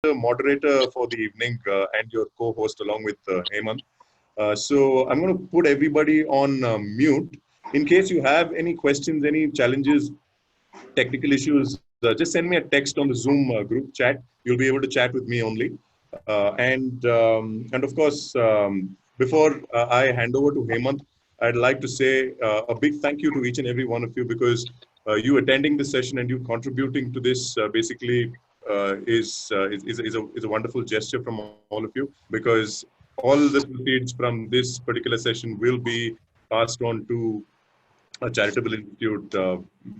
the moderator for the evening and your co-host along with Hemant. So I'm going to put everybody on mute. In case you have any questions, any challenges, technical issues, just send me a text on the Zoom group chat. You'll be able to chat with me only. And of course, before I hand over to Hemant, I'd like to say a big thank you to each and every one of you because you attending this session and you contributing to this basically is a wonderful gesture from all of you because all the proceeds from this particular session will be passed on to a charitable institute,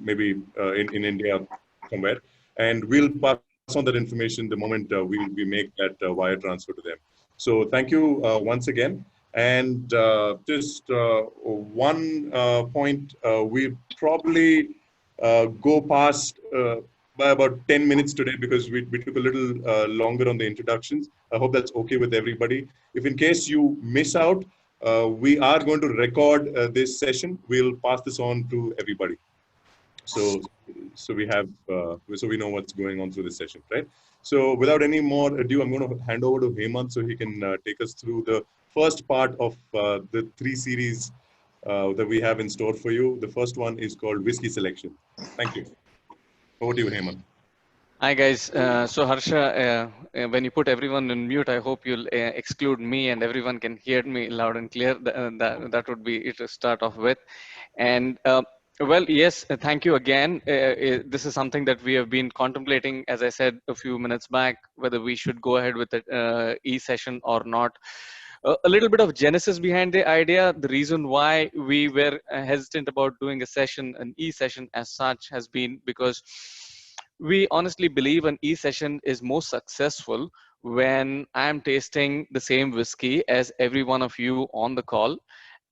maybe in India somewhere, and we'll pass on that information the moment we make that wire transfer to them. So thank you once again. And just one point, we probably go past by about 10 minutes today because we took a little longer on the introductions. I hope that's okay with everybody. If in case you miss out, we are going to record this session. We'll pass this on to everybody. So, so we know what's going on through this session, right? So without any more ado, I'm going to hand over to Hemant so he can take us through the first part of the three series that we have in store for you. The first one is called Whisky Selection. Thank you. Over to you, Hemant. Hi guys. So Harsha, when you put everyone in mute, I hope you'll exclude me and everyone can hear me loud and clear. That would be it to start off with. And well, yes, thank you again. This is something that we have been contemplating, as I said a few minutes back, whether we should go ahead with the e-session or not. A little bit of genesis behind the idea. The reason why we were hesitant about doing a session, an e-session as such, has been because we honestly believe an e-session is most successful when I'm tasting the same whiskey as every one of you on the call.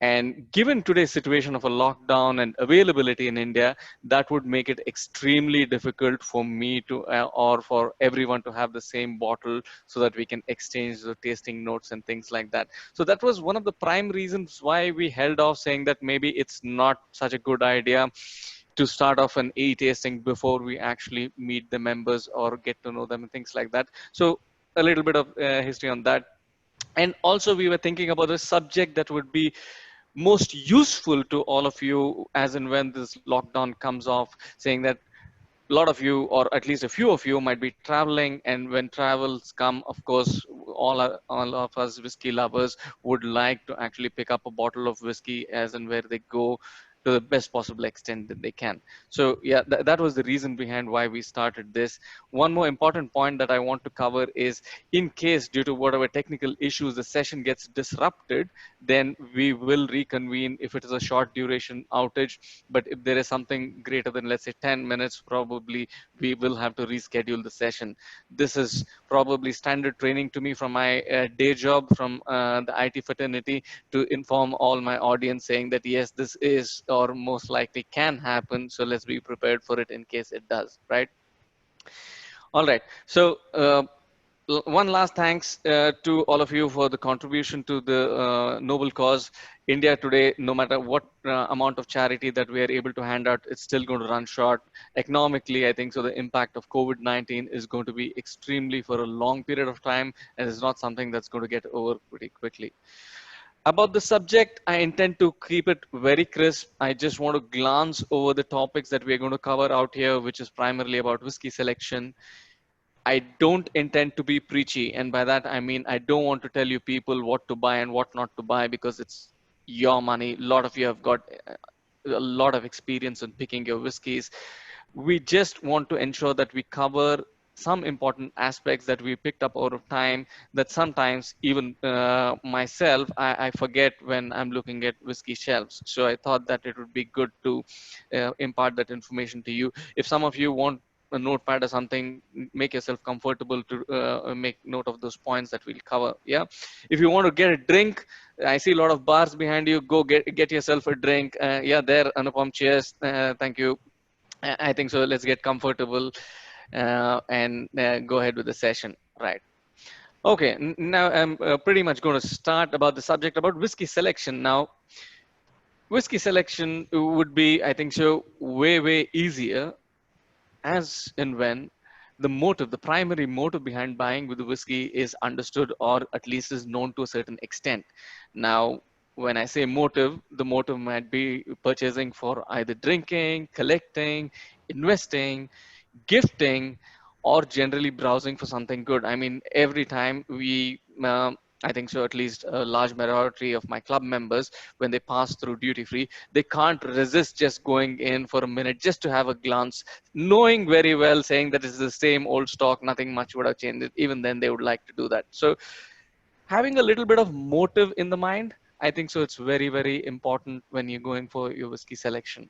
And given today's situation of a lockdown and availability in India, that would make it extremely difficult for me to, or for everyone to have the same bottle so that we can exchange the tasting notes and things like that. So that was one of the prime reasons why we held off, saying that maybe it's not such a good idea to start off an e-tasting before we actually meet the members or get to know them and things like that. So a little bit of history on that. And also we were thinking about a subject that would be most useful to all of you as and when this lockdown comes off, saying that a lot of you, or at least a few of you, might be traveling, and when travels come, of course, all of us whiskey lovers would like to actually pick up a bottle of whiskey as and where they go, to the best possible extent that they can. So yeah, that was the reason behind why we started this. One more important point that I want to cover is, in case due to whatever technical issues the session gets disrupted, then we will reconvene if it is a short duration outage. But if there is something greater than, let's say, 10 minutes, probably we will have to reschedule the session. This is probably standard training to me from my day job from the IT fraternity, to inform all my audience, saying that yes, this is or most likely can happen, so let's be prepared for it in case it does, right? All right, so one last thanks to all of you for the contribution to the noble cause. India today, no matter what amount of charity that we are able to hand out, it's still going to run short. Economically, I think so the impact of COVID-19 is going to be extremely for a long period of time, and it's not something that's going to get over pretty quickly. About the subject, I intend to keep it very crisp. I just want to glance over the topics that we're going to cover out here, which is primarily about whiskey selection. I don't intend to be preachy, and by that I mean I don't want to tell you people what to buy and what not to buy, because it's your money. A lot of you have got a lot of experience in picking your whiskeys. We just want to ensure that we cover some important aspects that we picked up over time, that sometimes even myself, I forget when I'm looking at whiskey shelves. So I thought that it would be good to impart that information to you. If some of you want a notepad or something, make yourself comfortable to make note of those points that we'll cover. Yeah, if you want to get a drink, I see a lot of bars behind you. Go get yourself a drink. Yeah, there, Anupam, cheers. Thank you. I think so. Let's get comfortable and go ahead with the session. Right. Okay. Now I'm pretty much going to start about the subject about whiskey selection. Now, whiskey selection would be, I think so, way easier as and when the motive, the primary motive behind buying with the whiskey is understood, or at least is known to a certain extent. Now, when I say motive, the motive might be purchasing for either drinking, collecting, investing, gifting, or generally browsing for something good. I mean, every time I think so, at least a large majority of my club members, when they pass through duty free, they can't resist just going in for a minute just to have a glance, knowing very well, saying that it's the same old stock, nothing much would have changed. Even then, they would like to do that. So, having a little bit of motive in the mind, I think so, it's very, very important when you're going for your whiskey selection.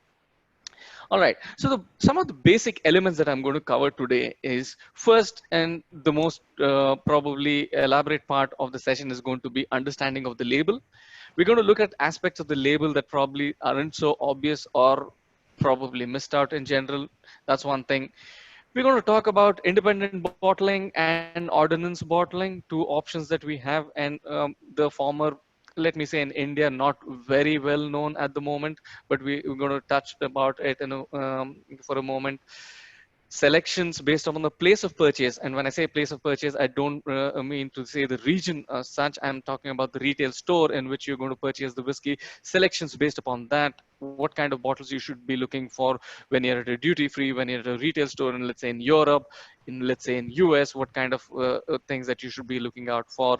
All right. So some of the basic elements that I'm going to cover today is first, and the most probably elaborate part of the session is going to be understanding of the label. We're going to look at aspects of the label that probably aren't so obvious or probably missed out in general. That's one thing. We're going to talk about independent bottling and ordinance bottling, two options that we have, and the former, let me say, in India, not very well known at the moment, but we're going to touch about it for a moment. Selections based upon the place of purchase, and when I say place of purchase, I don't mean to say the region as such. I'm talking about the retail store in which you're going to purchase the whiskey. Selections based upon that, what kind of bottles you should be looking for when you're at a duty free, when you're at a retail store, and let's say in Europe, in let's say in US, what kind of things that you should be looking out for.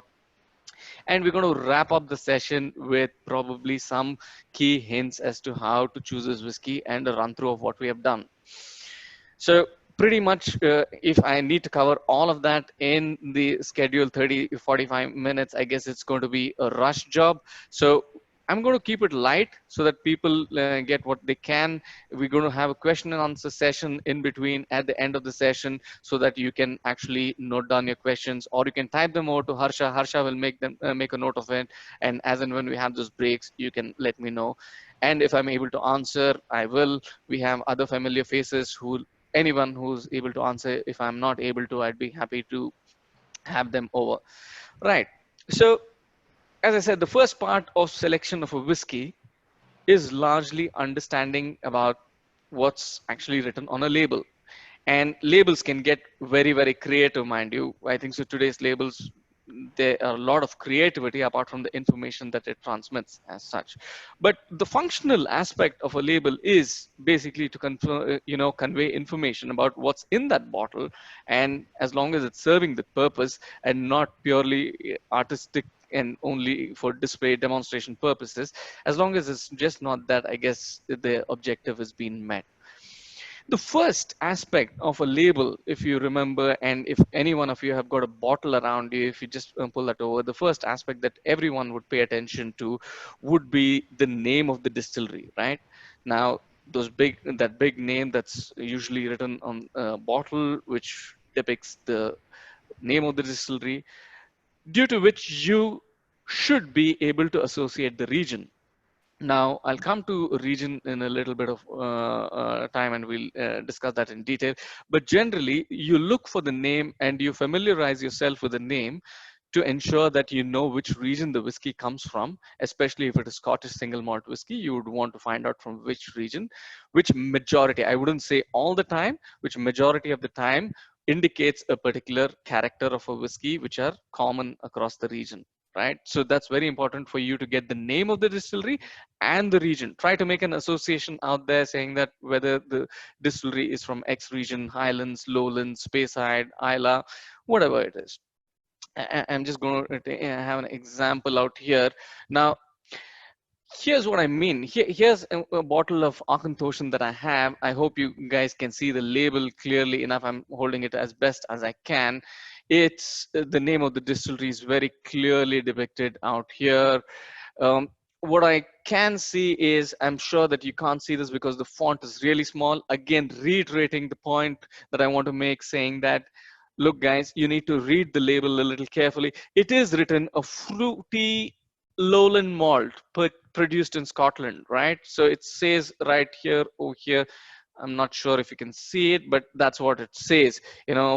And we're going to wrap up the session with probably some key hints as to how to choose this whiskey and a run through of what we have done. So pretty much, if I need to cover all of that in the schedule 30-45 minutes, I guess it's going to be a rush job. So I'm going to keep it light so that people get what they can. We're going to have a question and answer session in between at the end of the session so that you can actually note down your questions, or you can type them over to Harsha. Harsha will make a note of it. And as and when we have those breaks, you can let me know. And if I'm able to answer, I will. We have other familiar faces who anyone who's able to answer. If I'm not able to, I'd be happy to have them over. Right. So as I said, the first part of selection of a whiskey is largely understanding about what's actually written on a label. And labels can get very, very creative, mind you. I think so today's labels, there are a lot of creativity apart from the information that it transmits as such. But the functional aspect of a label is basically to convey information about what's in that bottle, and as long as it's serving the purpose and not purely artistic and only for display demonstration purposes, as long as it's just not that, I guess the objective has been met. The first aspect of a label, if you remember, and if any one of you have got a bottle around you, if you just pull that over, the first aspect that everyone would pay attention to would be the name of the distillery, right? Now, that big name that's usually written on a bottle, which depicts the name of the distillery, due to which you should be able to associate the region. Now, I'll come to region in a little bit of time, and we'll discuss that in detail. But generally, you look for the name and you familiarize yourself with the name to ensure that you know which region the whiskey comes from. Especially if it is Scottish single malt whiskey, you would want to find out from which region, which majority, I wouldn't say all the time, which majority of the time indicates a particular character of a whiskey, which are common across the region. Right. So that's very important for you to get the name of the distillery and the region. Try to make an association out there saying that whether the distillery is from X region, Highlands, Lowlands, Speyside, Isla, whatever it is. I'm just going to have an example out here. Now, here's what I mean. Here's a bottle of Auchentoshan that I have. I hope you guys can see the label clearly enough. I'm holding it as best as I can. It's the name of the distillery is very clearly depicted out here. What I can see is, I'm sure that you can't see this because the font is really small. Again, reiterating the point that I want to make, saying that, look, guys, you need to read the label a little carefully. It is written a fruity lowland malt produced in Scotland, right? So it says right here, over here, I'm not sure if you can see it, but that's what it says,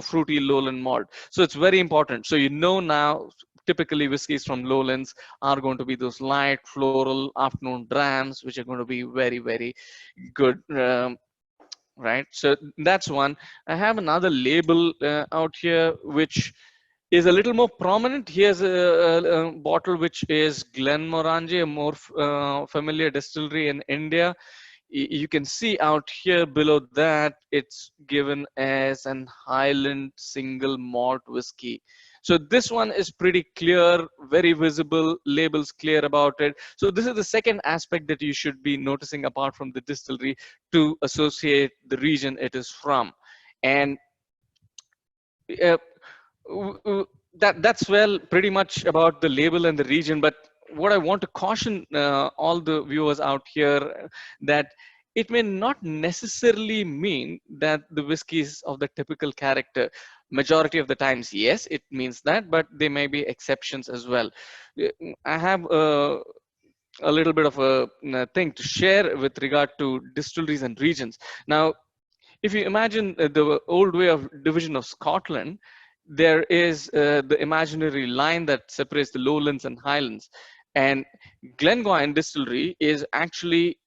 fruity lowland malt. So it's very important. So now, typically whiskeys from lowlands are going to be those light floral afternoon drams, which are going to be very, very good. right? So that's one. I have another label out here, which is a little more prominent. Here's a bottle which is Glenmorangie, a more familiar distillery in India. You can see out here below that it's given as an Highland single malt whiskey. So this one is pretty clear, very visible, labels clear about it. So this is the second aspect that you should be noticing apart from the distillery to associate the region it is from. And uh, that's well pretty much about the label and the region. But what I want to caution all the viewers out here, that it may not necessarily mean that the whiskey is of the typical character. Majority of the times, yes, it means that, but there may be exceptions as well. I have a little bit of a thing to share with regard to distilleries and regions. Now, if you imagine the old way of division of Scotland, there is the imaginary line that separates the lowlands and highlands. And Glengoyne distillery is actually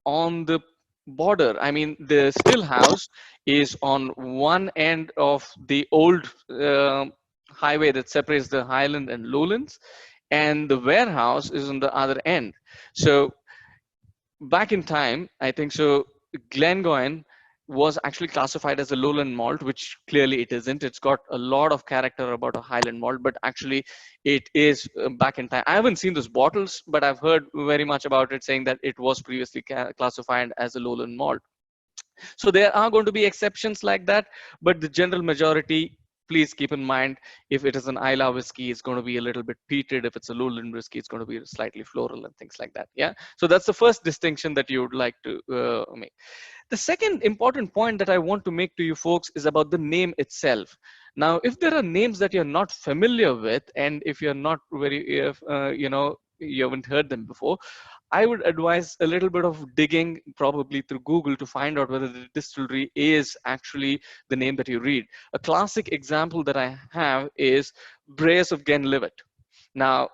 on the border. I mean, the still house is on one end of the old highway that separates the highland and lowlands, and the warehouse is on the other end. So back in time, I think so, Glengoyne was actually classified as a lowland malt, which clearly it isn't. It's got a lot of character about a highland malt, but actually it is back in time. I haven't seen those bottles, but I've heard very much about it, saying that it was previously classified as a lowland malt. So there are going to be exceptions like that, but the general majority, please keep in mind, if it is an Isla whiskey, it's going to be a little bit peated. If it's a lowland whiskey, it's going to be slightly floral and things like that. Yeah. So that's the first distinction that you would like to make. The second important point that I want to make to you folks is about the name itself. Now, if there are names that you're not familiar with, and if you're not very, you haven't heard them before, I would advise a little bit of digging, probably through Google, to find out whether the distillery is actually the name that you read. A classic example that I have is Brace of Glenlivet. Now,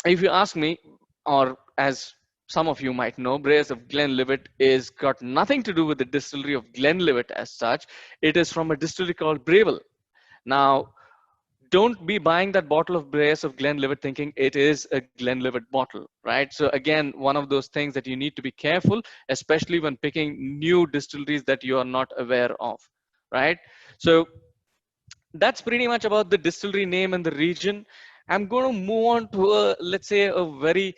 if you ask me, or as some of you might know, Brace of Glenlivet is got nothing to do with the distillery of Glenlivet as such. It is from a distillery called Breville. Now, don't be buying that bottle of Brace of Glenlivet thinking it is a Glenlivet bottle, right? So again, one of those things that you need to be careful, especially when picking new distilleries that you are not aware of, right? So that's pretty much about the distillery name and the region. I'm going to move on to let's say a very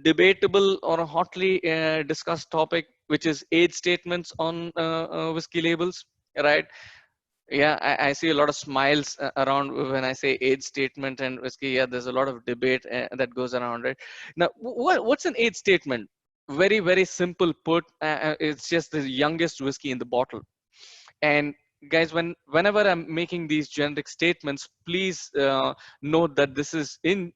debatable or a hotly discussed topic, which is age statements on whiskey labels, right? Yeah, I see a lot of smiles around when I say age statement and whiskey. Yeah, there's a lot of debate that goes around it. Now, what's an age statement? Very, very simple put. It's just the youngest whiskey in the bottle. And guys, whenever I'm making these generic statements, please note that this is in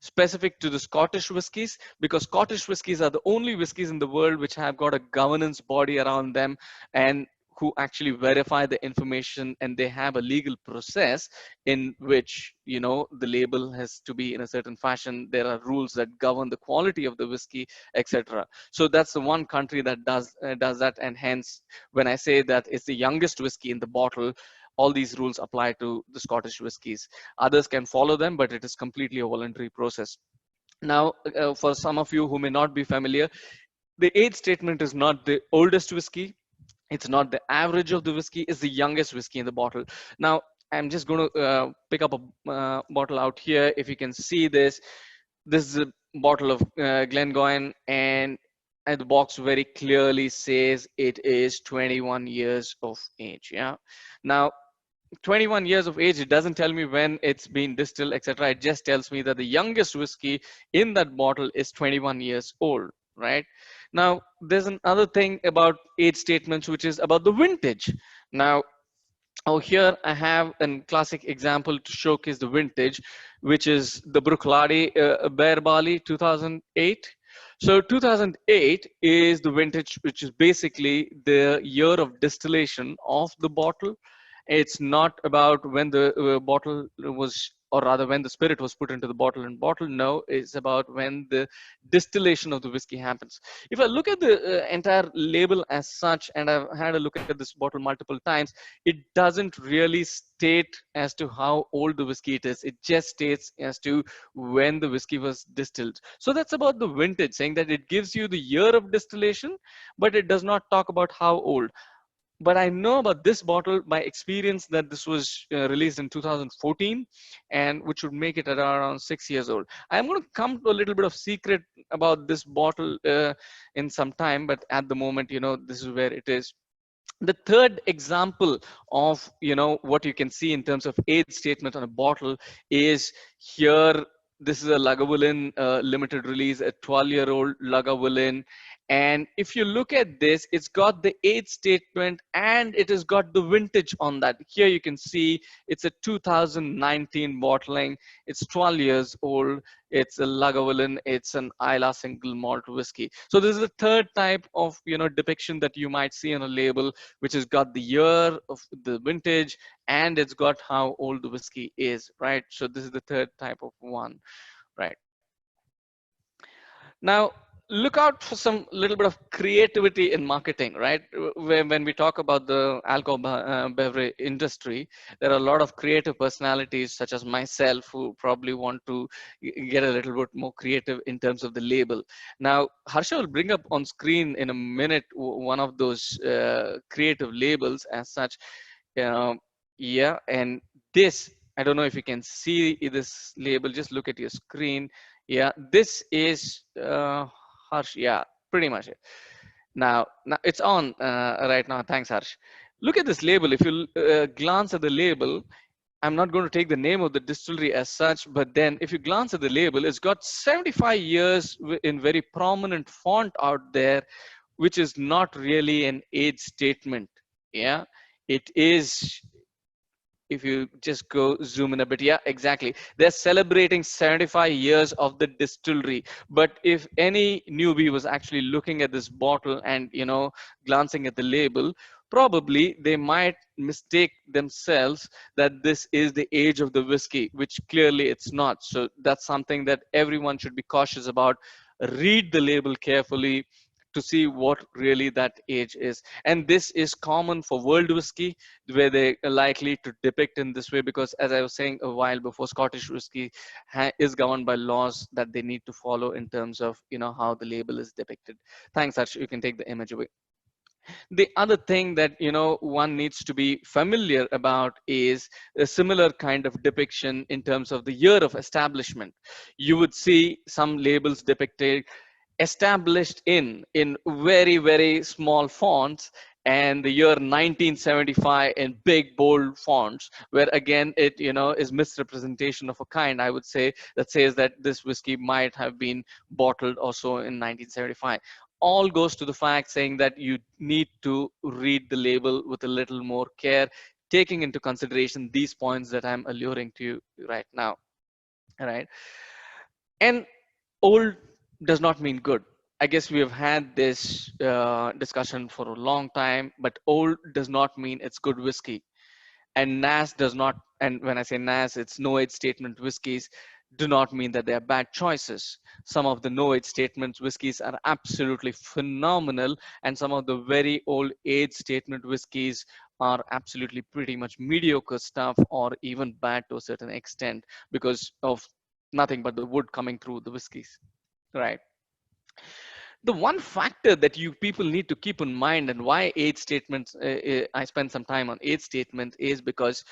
specific to the Scottish whiskies, because Scottish whiskies are the only whiskies in the world which have got a governance body around them, and who actually verify the information, and they have a legal process in which, the label has to be in a certain fashion. There are rules that govern the quality of the whiskey, etc. So that's the one country that does that, and hence when I say that it's the youngest whiskey in the bottle, all these rules apply to the Scottish whiskies. Others can follow them, but it is completely a voluntary process. Now, for some of you who may not be familiar, the age statement is not the oldest whiskey. It's not the average of the whiskey. It's the youngest whiskey in the bottle. Now, I'm just going to pick up a bottle out here. If you can see this is a bottle of Glengoyne, and the box very clearly says it is 21 years of age. Yeah. Now, 21 years of age, it doesn't tell me when it's been distilled, etc. It just tells me that the youngest whiskey in that bottle is 21 years old, right? Now, there's another thing about age statements, which is about the vintage. Now, here I have a classic example to showcase the vintage, which is the Bruichladdich Bear Barley 2008. So 2008 is the vintage, which is basically the year of distillation of the bottle. It's not about when the bottle was or rather when the spirit was put into the bottle and bottle. No, it's about when the distillation of the whiskey happens. If I look at the entire label as such, and I've had a look at this bottle multiple times, it doesn't really state as to how old the whiskey it is. It just states as to when the whiskey was distilled. So that's about the vintage, saying that it gives you the year of distillation, but it does not talk about how old. But I know about this bottle by experience that this was released in 2014, and which would make it at around 6 years old. I'm going to come to a little bit of secret about this bottle in some time, but at the moment, this is where it is. The third example of what you can see in terms of age statement on a bottle is here. This is a Lagavulin limited release, a 12-year-old Lagavulin. And if you look at this, it's got the age statement and it has got the vintage on that. Here you can see it's a 2019 bottling. It's 12 years old. It's a Lagavulin. It's an Isla single malt whiskey. So this is the third type of depiction that you might see on a label, which has got the year of the vintage and it's got how old the whiskey is, right? So this is the third type of one, right? Now, look out for some little bit of creativity in marketing, right? When we talk about the alcohol beverage industry, there are a lot of creative personalities such as myself who probably want to get a little bit more creative in terms of the label. Now, Harsha will bring up on screen in a minute one of those creative labels as such. Yeah, and this, I don't know if you can see this label, just look at your screen. Yeah, this is Harsh. Yeah, pretty much it. Now it's on right now. Thanks, Harsh. Look at this label. If you glance at the label, I'm not going to take the name of the distillery as such, but then if you glance at the label, it's got 75 years in very prominent font out there, which is not really an age statement. Yeah, it is. If you just go zoom in a bit, yeah, exactly, they're celebrating 75 years of the distillery. But if any newbie was actually looking at this bottle and glancing at the label, probably they might mistake themselves that this is the age of the whiskey, which clearly it's not. So that's something that everyone should be cautious about. Read the label carefully to see what really that age is. And this is common for world whiskey, where they are likely to depict in this way, because as I was saying a while before, Scottish whiskey is governed by laws that they need to follow in terms of how the label is depicted. Thanks, Arch. You can take the image away. The other thing that one needs to be familiar about is a similar kind of depiction in terms of the year of establishment. You would see some labels depicted established in very, very small fonts, and the year 1975 in big bold fonts, where again it is misrepresentation of a kind, I would say, that says that this whiskey might have been bottled also in 1975. All goes to the fact saying that you need to read the label with a little more care, taking into consideration these points that I'm alluring to you right now. All right. And old does not mean good. I guess we have had this discussion for a long time, but old does not mean it's good whiskey. And NAS does not, and when I say NAS, it's no age statement whiskeys, do not mean that they are bad choices. Some of the no age statements whiskeys are absolutely phenomenal, and some of the very old age statement whiskeys are absolutely pretty much mediocre stuff, or even bad to a certain extent, because of nothing but the wood coming through the whiskeys, right? The one factor that you people need to keep in mind, and why age statements, I spend some time on age statements, is because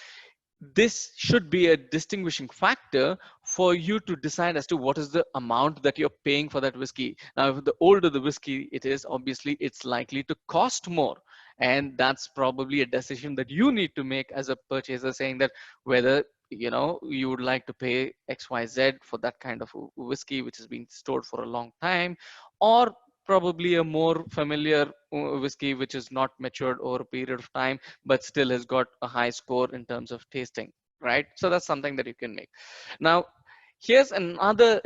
this should be a distinguishing factor for you to decide as to what is the amount that you're paying for that whiskey. Now, if the older the whiskey it is, obviously it's likely to cost more. And that's probably a decision that you need to make as a purchaser, saying that whether you would like to pay XYZ for that kind of whiskey which has been stored for a long time, or probably a more familiar whiskey which is not matured over a period of time but still has got a high score in terms of tasting, right? So that's something that you can make. Now, here's another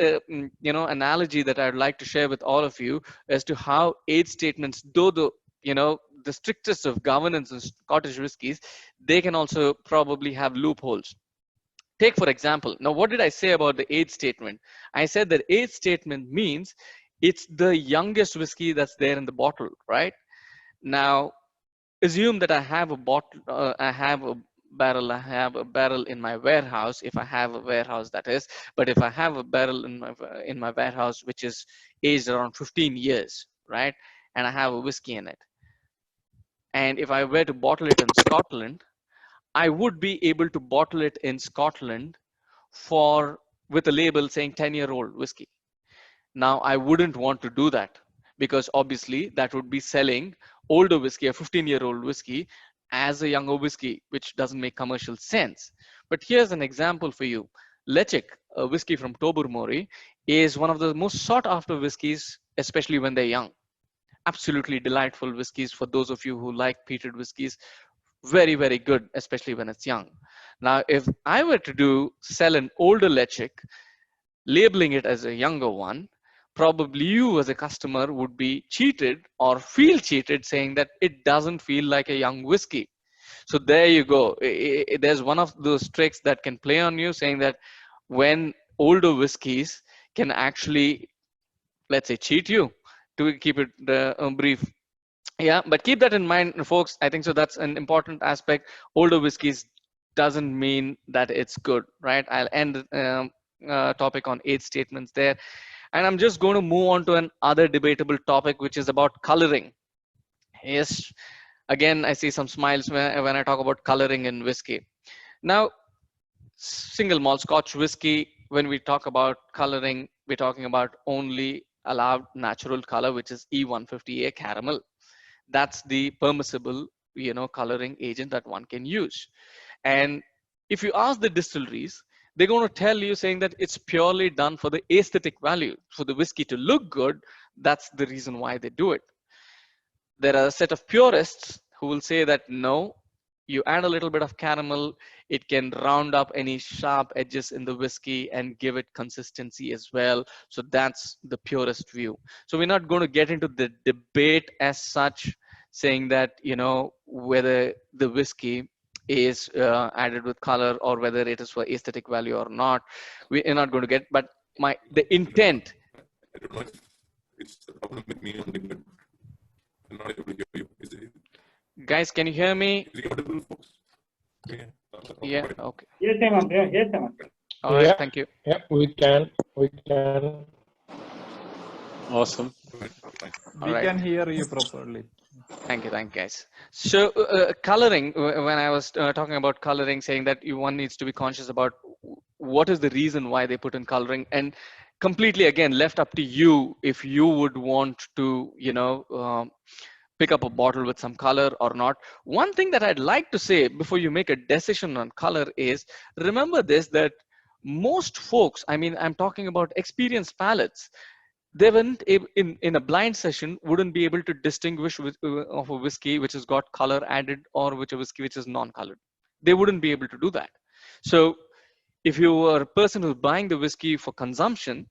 analogy that I'd like to share with all of you as to how age statements, though the strictest of governance in Scottish whiskies, they can also probably have loopholes. Take for example, now what did I say about the age statement? I said that age statement means it's the youngest whiskey that's there in the bottle, right? Now, assume that I have a bottle, I have a barrel in my warehouse, if I have a warehouse, that is. But if I have a barrel in my warehouse which is aged around 15 years, right, and I have a whiskey in it, and if I were to bottle it in Scotland, I would be able to bottle it in Scotland for with a label saying 10-year-old whiskey. Now, I wouldn't want to do that because obviously that would be selling older whiskey, a 15-year-old whiskey, as a younger whiskey, which doesn't make commercial sense. But here's an example for you. Lechik, a whiskey from Tobermory, is one of the most sought after whiskeys, especially when they're young. Absolutely delightful whiskeys for those of you who like peated whiskeys. Very, very good, especially when it's young. Now, if I were to sell an older Lechik, labeling it as a younger one, probably you as a customer would be cheated or feel cheated saying that it doesn't feel like a young whiskey. So there you go. There's one of those tricks that can play on you, saying that when older whiskeys can actually, let's say, cheat you, to keep it brief. Yeah, but keep that in mind, folks. I think so that's an important aspect. Older whiskeys doesn't mean that it's good, right? I'll end topic on age statements there. And I'm just going to move on to another debatable topic, which is about coloring. Yes, again, I see some smiles when I talk about coloring in whiskey. Now, single malt Scotch whiskey, when we talk about coloring, we're talking about only allowed natural color, which is E150A caramel. That's the permissible, coloring agent that one can use. And if you ask the distilleries, they're going to tell you saying that it's purely done for the aesthetic value, for the whiskey to look good. That's the reason why they do it. There are a set of purists who will say that no, you add a little bit of caramel, it can round up any sharp edges in the whiskey and give it consistency as well. So that's the purist view. So we're not going to get into the debate as such, saying that, whether the whiskey is added with color or whether it is for aesthetic value or not. We're not going to get, but the intent. I don't know if it's the problem with me only, but I'm not able to hear you. Is it? Guys, can you hear me? Is it audible, folks? Yeah. Okay. Yes, I'm there. Yes, I'm there. All right. Thank you. Yeah, we can. Awesome. We can hear you properly. Thank you, guys. So coloring, when I was talking about coloring, saying that one needs to be conscious about what is the reason why they put in coloring, and completely again left up to you if you would want to, pick up a bottle with some color or not. One thing that I'd like to say before you make a decision on color is, remember this, that most folks, I mean, I'm talking about experienced palates, they weren't able, in a blind session, wouldn't be able to distinguish of a whiskey which has got color added or which a whiskey which is non-colored. They wouldn't be able to do that. So if you are a person who's buying the whiskey for consumption,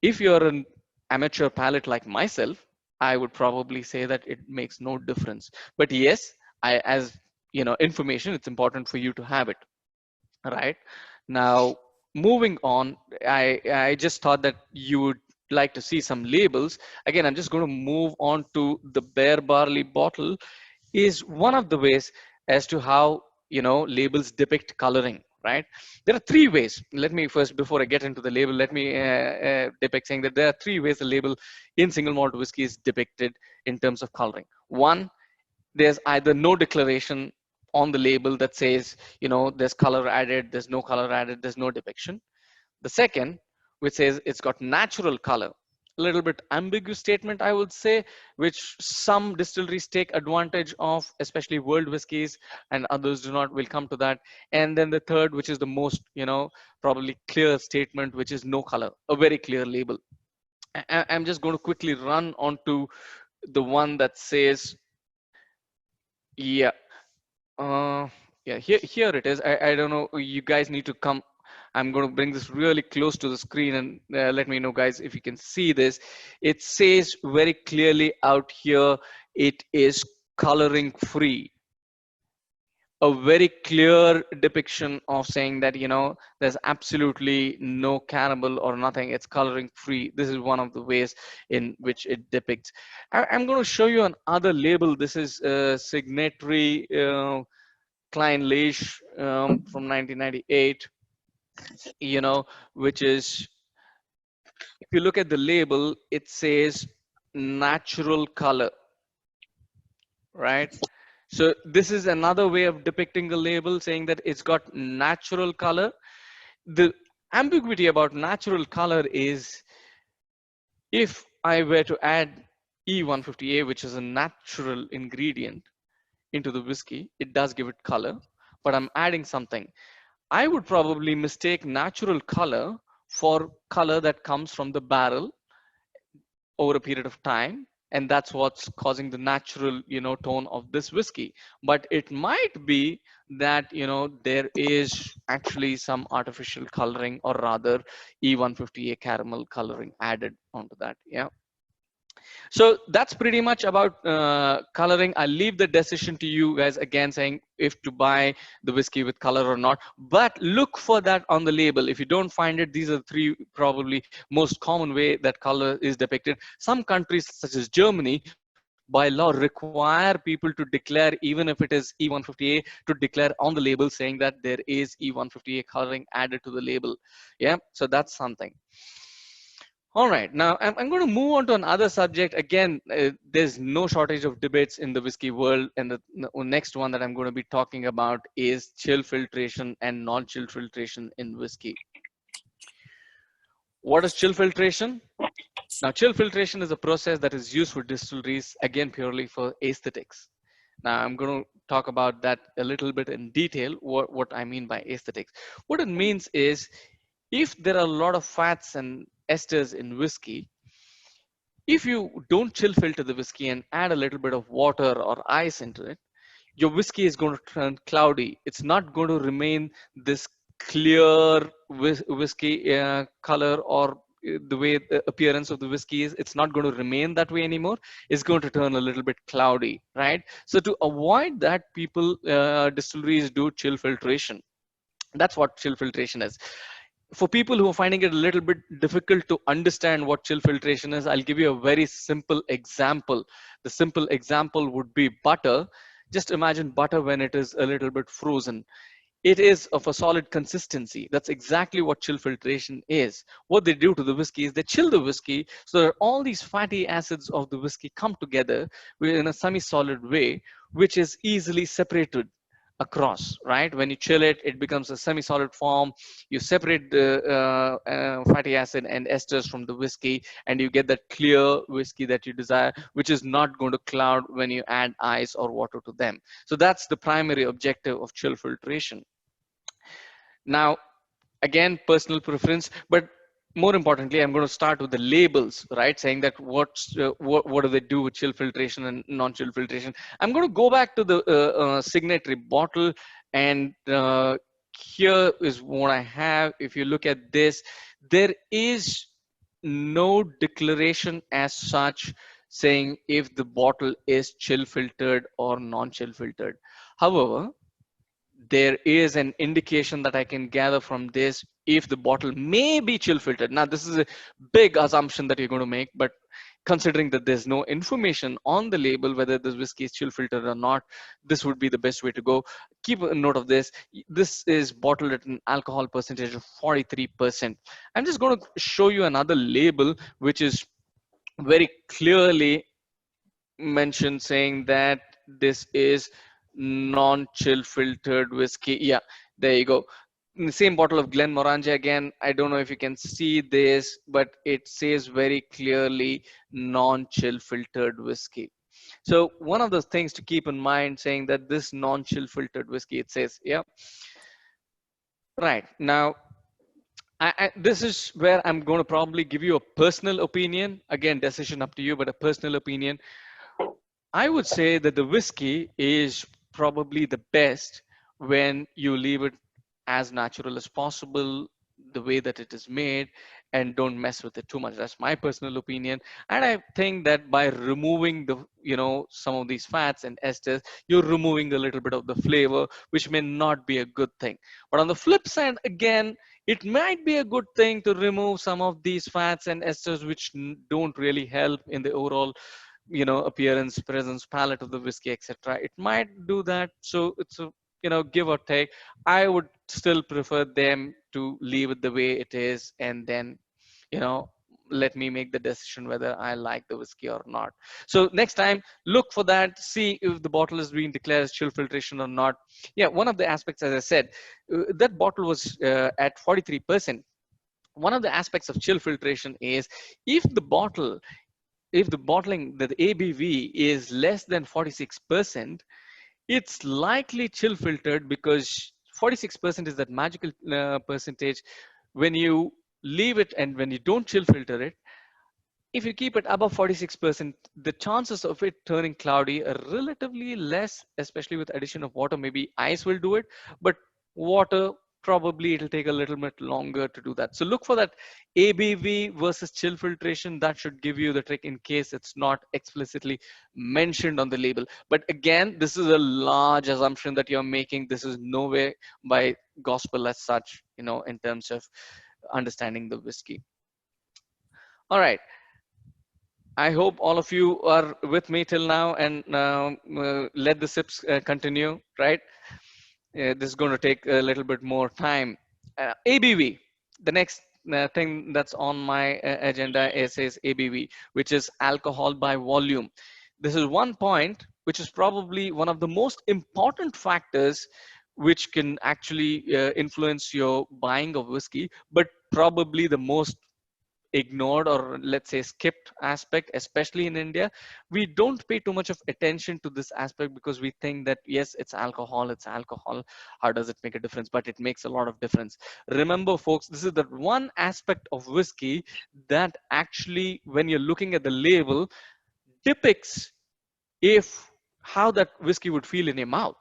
if you're an amateur palate like myself, I would probably say that it makes no difference. But yes, as information, it's important for you to have it. Right now, moving on, I just thought that you would like to see some labels. Again, I'm just going to move on to the bare barley bottle. Is one of the ways as to how labels depict coloring. Right, there are three ways. Let me first, before I get into the label, let me depict saying that there are three ways the label in single malt whiskey is depicted in terms of coloring. One, there's either no declaration on the label that says there's color added, there's no color added, there's no depiction. The second, which says it's got natural color, a little bit ambiguous statement, I would say, which some distilleries take advantage of, especially world whiskeys, and others do not. We'll come to that. And then the third, which is the most probably clear statement, which is no color, a very clear label. I'm just going to quickly run onto the one that says, here it is. I don't know, you guys need to come. I'm going to bring this really close to the screen and let me know, guys, if you can see this. It says very clearly out here, it is coloring free. a very clear depiction of saying that, you know, there's absolutely no caramel or nothing, it's coloring free. This is one of the ways in which it depicts. I'm going to show you another label. This is signatory Klein Leish from 1998, you know, which is, if you look at the label, it says natural color, right? So this is another way of depicting the label, saying that it's got natural color. The ambiguity about natural color is, if I were to add E150A, which is a natural ingredient, into the whiskey, it does give it color, but I'm adding something. I would probably mistake natural color for color that comes from the barrel over a period of time, and that's what's causing the natural, you know, tone of this whiskey. But it might be that, you know, there is actually some artificial coloring, or rather E150A caramel coloring added onto that. Yeah, so that's pretty much about coloring. I'll leave the decision to you guys, again saying if to buy the whiskey with color or not, but look for that on the label. If you don't find it, these are the three probably most common way that color is depicted. Some countries such as Germany by law require people to declare, even if it is E150A, to declare on the label saying that there is E150A coloring added to the label. Yeah, so that's something. All right, now I'm going to move on to another subject. Again, there's no shortage of debates in the whiskey world, and the next one that I'm going to be talking about is chill filtration and non-chill filtration in whiskey. What is chill filtration? Now, chill filtration is a process that is used for distilleries, again, purely for aesthetics. Now, I'm going to talk about that a little bit in detail, what I mean by aesthetics. What it means is, if there are a lot of fats and esters in whiskey, if you don't chill filter the whiskey and add a little bit of water or ice into it, your whiskey is going to turn cloudy. It's not going to remain this clear whiskey color, or the way the appearance of the whiskey is. It's not going to remain that way anymore. It's going to turn a little bit cloudy, right? So to avoid that, people, distilleries do chill filtration. That's what chill filtration is. For people who are finding it a little bit difficult to understand what chill filtration is, I'll give you a very simple example. The simple example would be butter. Just imagine butter when it is a little bit frozen. It is of a solid consistency. That's exactly what chill filtration is. What they do to the whiskey is they chill the whiskey so that all these fatty acids of the whiskey come together in a semi-solid way, which is easily separated across, right? When you chill it, it becomes a semi-solid form. You separate the fatty acid and esters from the whiskey, and you get that clear whiskey that you desire, which is not going to cloud when you add ice or water to them. So that's the primary objective of chill filtration. Now, again, personal preference, but more importantly, I'm going to start with the labels, right? Saying that what do they do with chill filtration and non-chill filtration. I'm going to go back to the signatory bottle, and here is what I have. If you look at this, there is no declaration as such saying if the bottle is chill filtered or non-chill filtered. However, there is an indication that I can gather from this if the bottle may be chill filtered. Now, this is a big assumption that you're going to make, but considering that there's no information on the label whether this whiskey is chill filtered or not, this would be the best way to go. Keep a note of this. This is bottled at an alcohol percentage of 43%. I'm just going to show you another label which is very clearly mentioned, saying that this is non-chill filtered whiskey. Yeah, there you go. In the same bottle of Glenmorangie, again, I don't know if you can see this, but it says very clearly non-chill filtered whiskey. So one of the things to keep in mind, saying that this non-chill filtered whiskey, it says, yeah. Right, now, this is where I'm going to probably give you a personal opinion. Again, decision up to you, but a personal opinion. I would say that the whiskey is probably the best when you leave it as natural as possible, the way that it is made, and don't mess with it too much. That's my personal opinion. And I think that by removing the, some of these fats and esters, you're removing a little bit of the flavor, which may not be a good thing. But on the flip side, again, it might be a good thing to remove some of these fats and esters which don't really help in the overall appearance, presence, palette of the whiskey, etc. It might do that. So it's a, give or take. I would still prefer them to leave it the way it is, and then you know let me make the decision whether I like the whiskey or not. So next time, look for that, see if the bottle is being declared as chill filtration or not. Yeah, one of the aspects, as I said, that bottle was at 43%. One of the aspects of chill filtration is if the bottle, if the bottling, the ABV is less than 46%, it's likely chill filtered, because 46% is that magical percentage. When you leave it and when you don't chill filter it, if you keep it above 46%, the chances of it turning cloudy are relatively less, especially with addition of water. Maybe ice will do it, but water, probably it'll take a little bit longer to do that. So look for that ABV versus chill filtration. That should give you the trick in case it's not explicitly mentioned on the label. But again, this is a large assumption that you're making. This is no way by gospel as such, in terms of understanding the whiskey. All right. I hope all of you are with me till now, and let the sips continue, right? This is going to take a little bit more time. ABV, the next thing that's on my agenda is ABV, which is alcohol by volume. This is one point which is probably one of the most important factors which can actually influence your buying of whiskey, but probably the most ignored, or let's say skipped aspect, especially in India. We don't pay too much of attention to this aspect because we think that yes, it's alcohol, how does it make a difference? But it makes a lot of difference. Remember folks, this is the one aspect of whiskey that actually, when you're looking at the label, depicts if how that whiskey would feel in your mouth.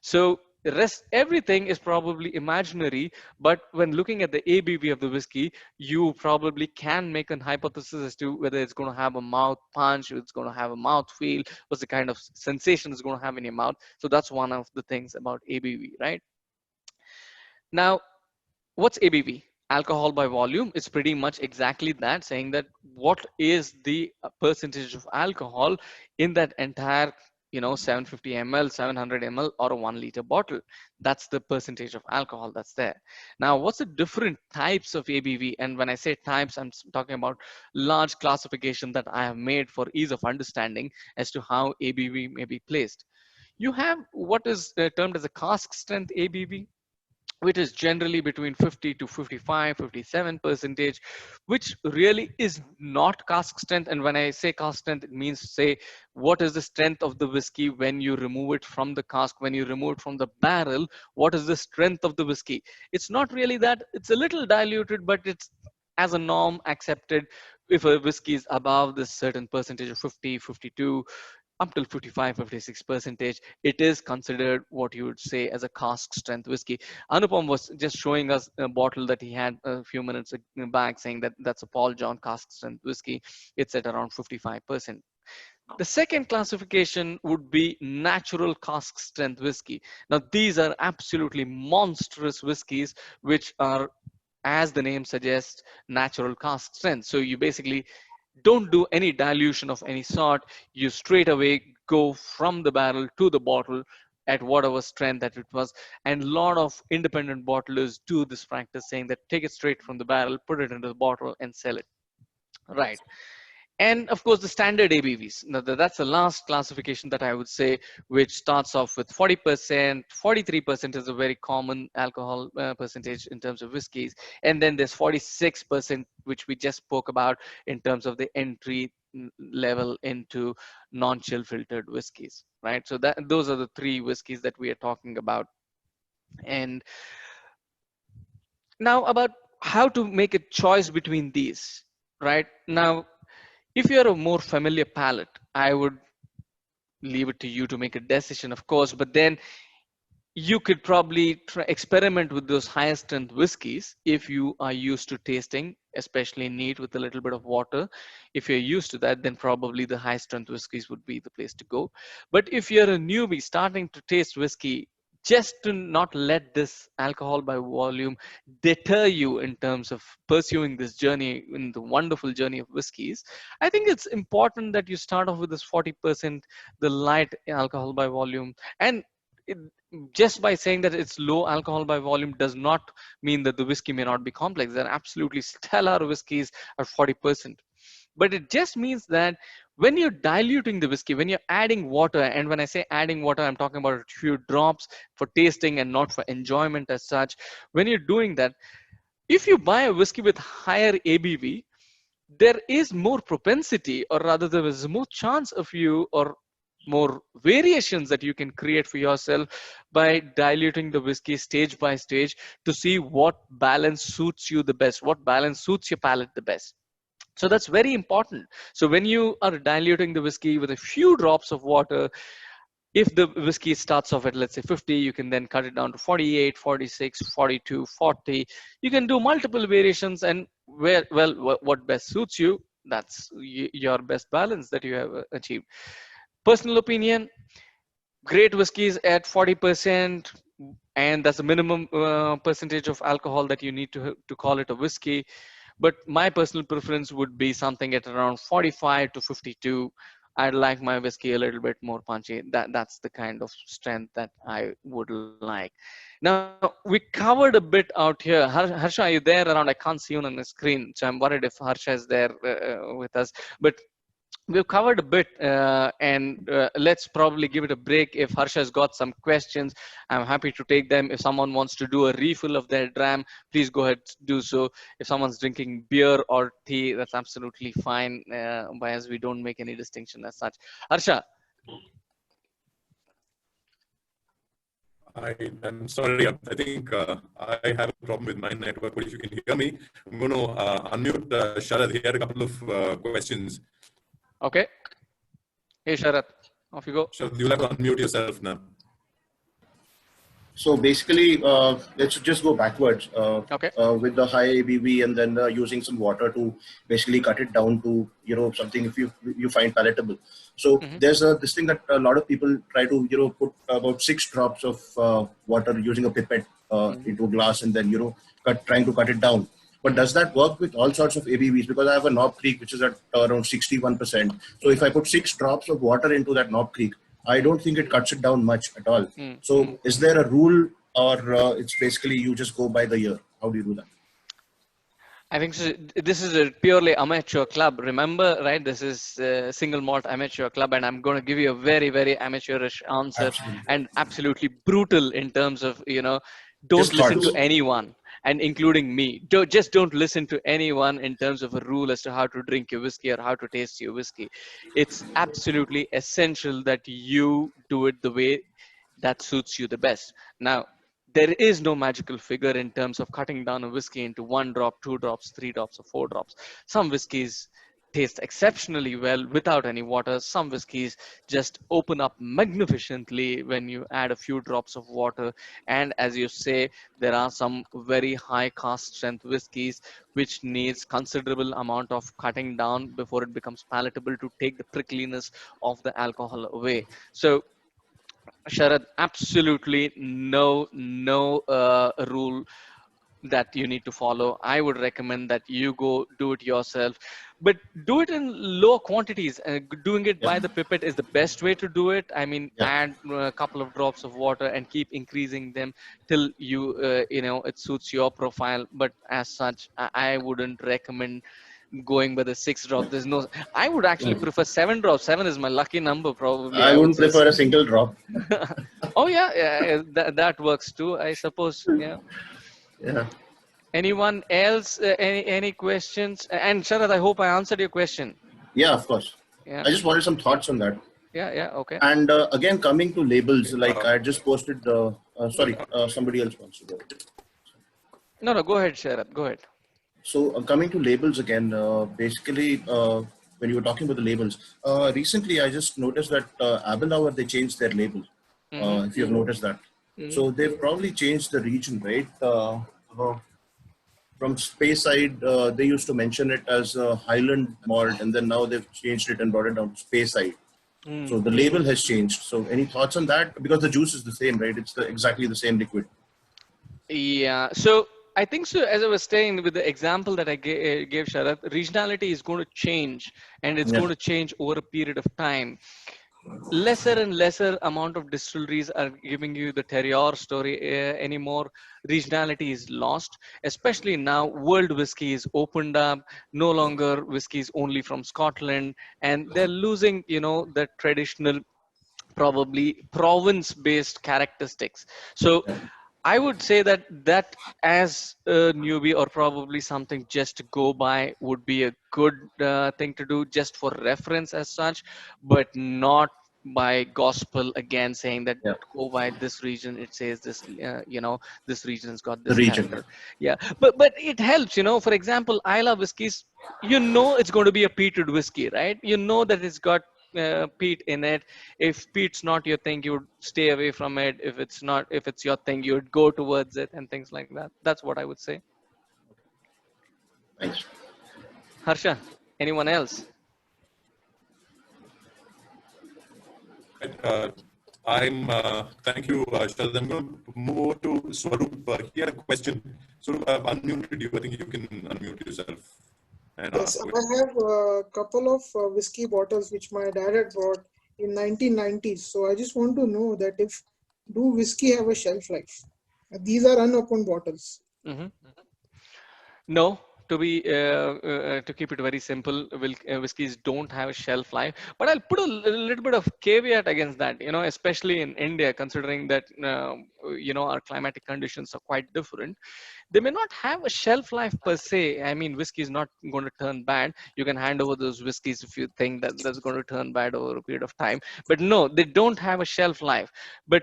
So the rest, everything is probably imaginary, but when looking at the ABV of the whiskey, you probably can make an hypothesis as to whether it's going to have a mouth punch, it's going to have a mouth feel, what's the kind of sensation it's going to have in your mouth. So that's one of the things about ABV, right? Now, what's ABV? Alcohol by volume is pretty much exactly that, saying that what is the percentage of alcohol in that entire 750 ml, 700 ml, or a 1 liter bottle. That's the percentage of alcohol that's there. Now, what's the different types of ABV? And when I say types, I'm talking about large classification that I have made for ease of understanding as to how ABV may be placed. You have what is termed as a cask strength ABV, which is generally between 50 to 55, 57 percentage, which really is not cask strength. And when I say cask strength, it means, say, what is the strength of the whiskey when you remove it from the cask, when you remove it from the barrel, what is the strength of the whiskey? It's not really that, it's a little diluted, but it's as a norm accepted. If a whiskey is above this certain percentage of 50, 52, up till 55, 56 percentage, it is considered what you would say as a cask strength whiskey. Anupam was just showing us a bottle that he had a few minutes back, saying that that's a Paul John cask strength whiskey. It's at around 55%. The second classification would be natural cask strength whiskey. Now, these are absolutely monstrous whiskeys, which are, as the name suggests, natural cask strength. So you basically don't do any dilution of any sort. You straight away go from the barrel to the bottle at whatever strength that it was. And a lot of independent bottlers do this practice, saying that take it straight from the barrel, put it into the bottle and sell it. Right. And of course, the standard ABVs. Now, that's the last classification that I would say, which starts off with 40%. 43% is a very common alcohol percentage in terms of whiskeys. And then there's 46%, which we just spoke about in terms of the entry level into non-chill filtered whiskeys, right? So those are the three whiskeys that we are talking about. And now about how to make a choice between these, right? Now, if you're a more familiar palate, I would leave it to you to make a decision, of course, but then you could probably experiment with those higher strength whiskeys if you are used to tasting, especially neat with a little bit of water. If you're used to that, then probably the high strength whiskeys would be the place to go. But if you're a newbie starting to taste whiskey, just to not let this alcohol by volume deter you in terms of pursuing this journey in the wonderful journey of whiskeys, I think it's important that you start off with this 40%, the light alcohol by volume. And it, just by saying that it's low alcohol by volume does not mean that the whiskey may not be complex. There are absolutely stellar whiskeys at 40%. But it just means that when you're diluting the whiskey, when you're adding water, and when I say adding water, I'm talking about a few drops for tasting and not for enjoyment as such. When you're doing that, if you buy a whiskey with higher ABV, there is more propensity, or rather there is more chance of you, or more variations that you can create for yourself by diluting the whiskey stage by stage to see what balance suits you the best, what balance suits your palate the best. So that's very important. So when you are diluting the whiskey with a few drops of water, if the whiskey starts off at, let's say, 50, you can then cut it down to 48, 46, 42, 40. You can do multiple variations, and what best suits you, that's your best balance that you have achieved. Personal opinion, great whiskeys at 40%, and that's the minimum percentage of alcohol that you need to call it a whiskey. But my personal preference would be something at around 45 to 52. I'd like my whiskey a little bit more punchy. That's the kind of strength that I would like. Now, we covered a bit out here. Harsha, are you there around? I can't see you on the screen, so I'm worried if Harsha is there with us. But we've covered a bit, and let's probably give it a break. If Harsha has got some questions, I'm happy to take them. If someone wants to do a refill of their dram, please go ahead, do so. If someone's drinking beer or tea, that's absolutely fine, as we don't make any distinction as such. Harsha. I'm sorry. I think I have a problem with my network, but if you can hear me, I'm going to unmute Sharad. He had a couple of questions. Okay. Hey, Sharad, off you go. Sharad, you'll have to unmute yourself now. So basically, let's just go backwards Okay. with the high ABV, and then using some water to basically cut it down to, something if you find palatable. So there's this thing that a lot of people try to, put about 6 drops of water using a pipette into a glass, and then, trying to cut it down. But does that work with all sorts of ABVs? Because I have a Knob Creek, which is at around 61%. So if I put 6 drops of water into that Knob Creek, I don't think it cuts it down much at all. So is there a rule, or it's basically you just go by the year? How do you do that? I think so. This is a purely amateur club. Remember, right? This is a single malt amateur club, and I'm going to give you a very, very amateurish answer. Absolutely. And absolutely brutal in terms of, don't listen to anyone, and including me. Just don't listen to anyone in terms of a rule as to how to drink your whiskey or how to taste your whiskey. It's absolutely essential that you do it the way that suits you the best. Now, there is no magical figure in terms of cutting down a whiskey into 1 drop, 2 drops, 3 drops, or 4 drops. Some whiskeys taste exceptionally well without any water. Some whiskeys just open up magnificently when you add a few drops of water. And as you say, there are some very high cask strength whiskeys which needs considerable amount of cutting down before it becomes palatable to take the prickliness of the alcohol away. So Sharad, absolutely no rule that you need to follow. I would recommend that you go do it yourself, but do it in low quantities. Doing it by the pipette is the best way to do it. I mean, add a couple of drops of water and keep increasing them till you, it suits your profile. But as such, I wouldn't recommend going by the 6 drop. There's no, I would actually prefer 7 drops. 7 is my lucky number, probably. I wouldn't prefer a single drop. Oh yeah, that works too, I suppose. Yeah. Anyone else? Any questions? And Sharad, I hope I answered your question. Yeah, of course. Yeah. I just wanted some thoughts on that. Yeah, okay. And again, coming to labels, like I just posted the, somebody else wants to go. No, go ahead, Sharad, go ahead. So coming to labels again, basically, when you were talking about the labels, recently I just noticed that Abelauer, they changed their label, if you've noticed that. So they've probably changed the region, right? From Speyside, they used to mention it as a Highland malt, and then now they've changed it and brought it down to Speyside. So the label has changed. So any thoughts on that? Because the juice is the same, right? It's exactly the same liquid. Yeah. So I think so. As I was saying with the example that I gave Sharath, regionality is going to change, and it's going to change over a period of time. Lesser and lesser amount of distilleries are giving you the terroir story anymore. Regionality is lost, especially now world whiskey is opened up. No longer whiskey is only from Scotland, and they're losing, the traditional, probably province based characteristics. So I would say that as a newbie, or probably something just to go by, would be a good thing to do, just for reference as such, but not by gospel again saying that go by this region, it says this, this region's got The this region. character. Yeah, but it helps, for example, Isla whiskeys, it's going to be a peated whiskey, right? That it's got peat in it. If peat's not your thing, you would stay away from it. If it's your thing, you would go towards it, and things like that. That's what I would say. Thanks. Harsha, anyone else? Thank you, Sharad. I'm going to move over to Swaroop. He had a question. Swaroop, I've unmuted you. I think you can unmute yourself. Yes, I have a couple of whiskey bottles which my dad had bought in 1990s. So I just want to know that do whiskey have a shelf life? These are unopened bottles. No. To keep it very simple, whiskeys don't have a shelf life. But I'll put a little bit of caveat against that. Especially in India, considering that our climatic conditions are quite different. They may not have a shelf life per se. I mean, whiskey is not going to turn bad. You can hand over those whiskeys if you think that that's going to turn bad over a period of time. But no, they don't have a shelf life. But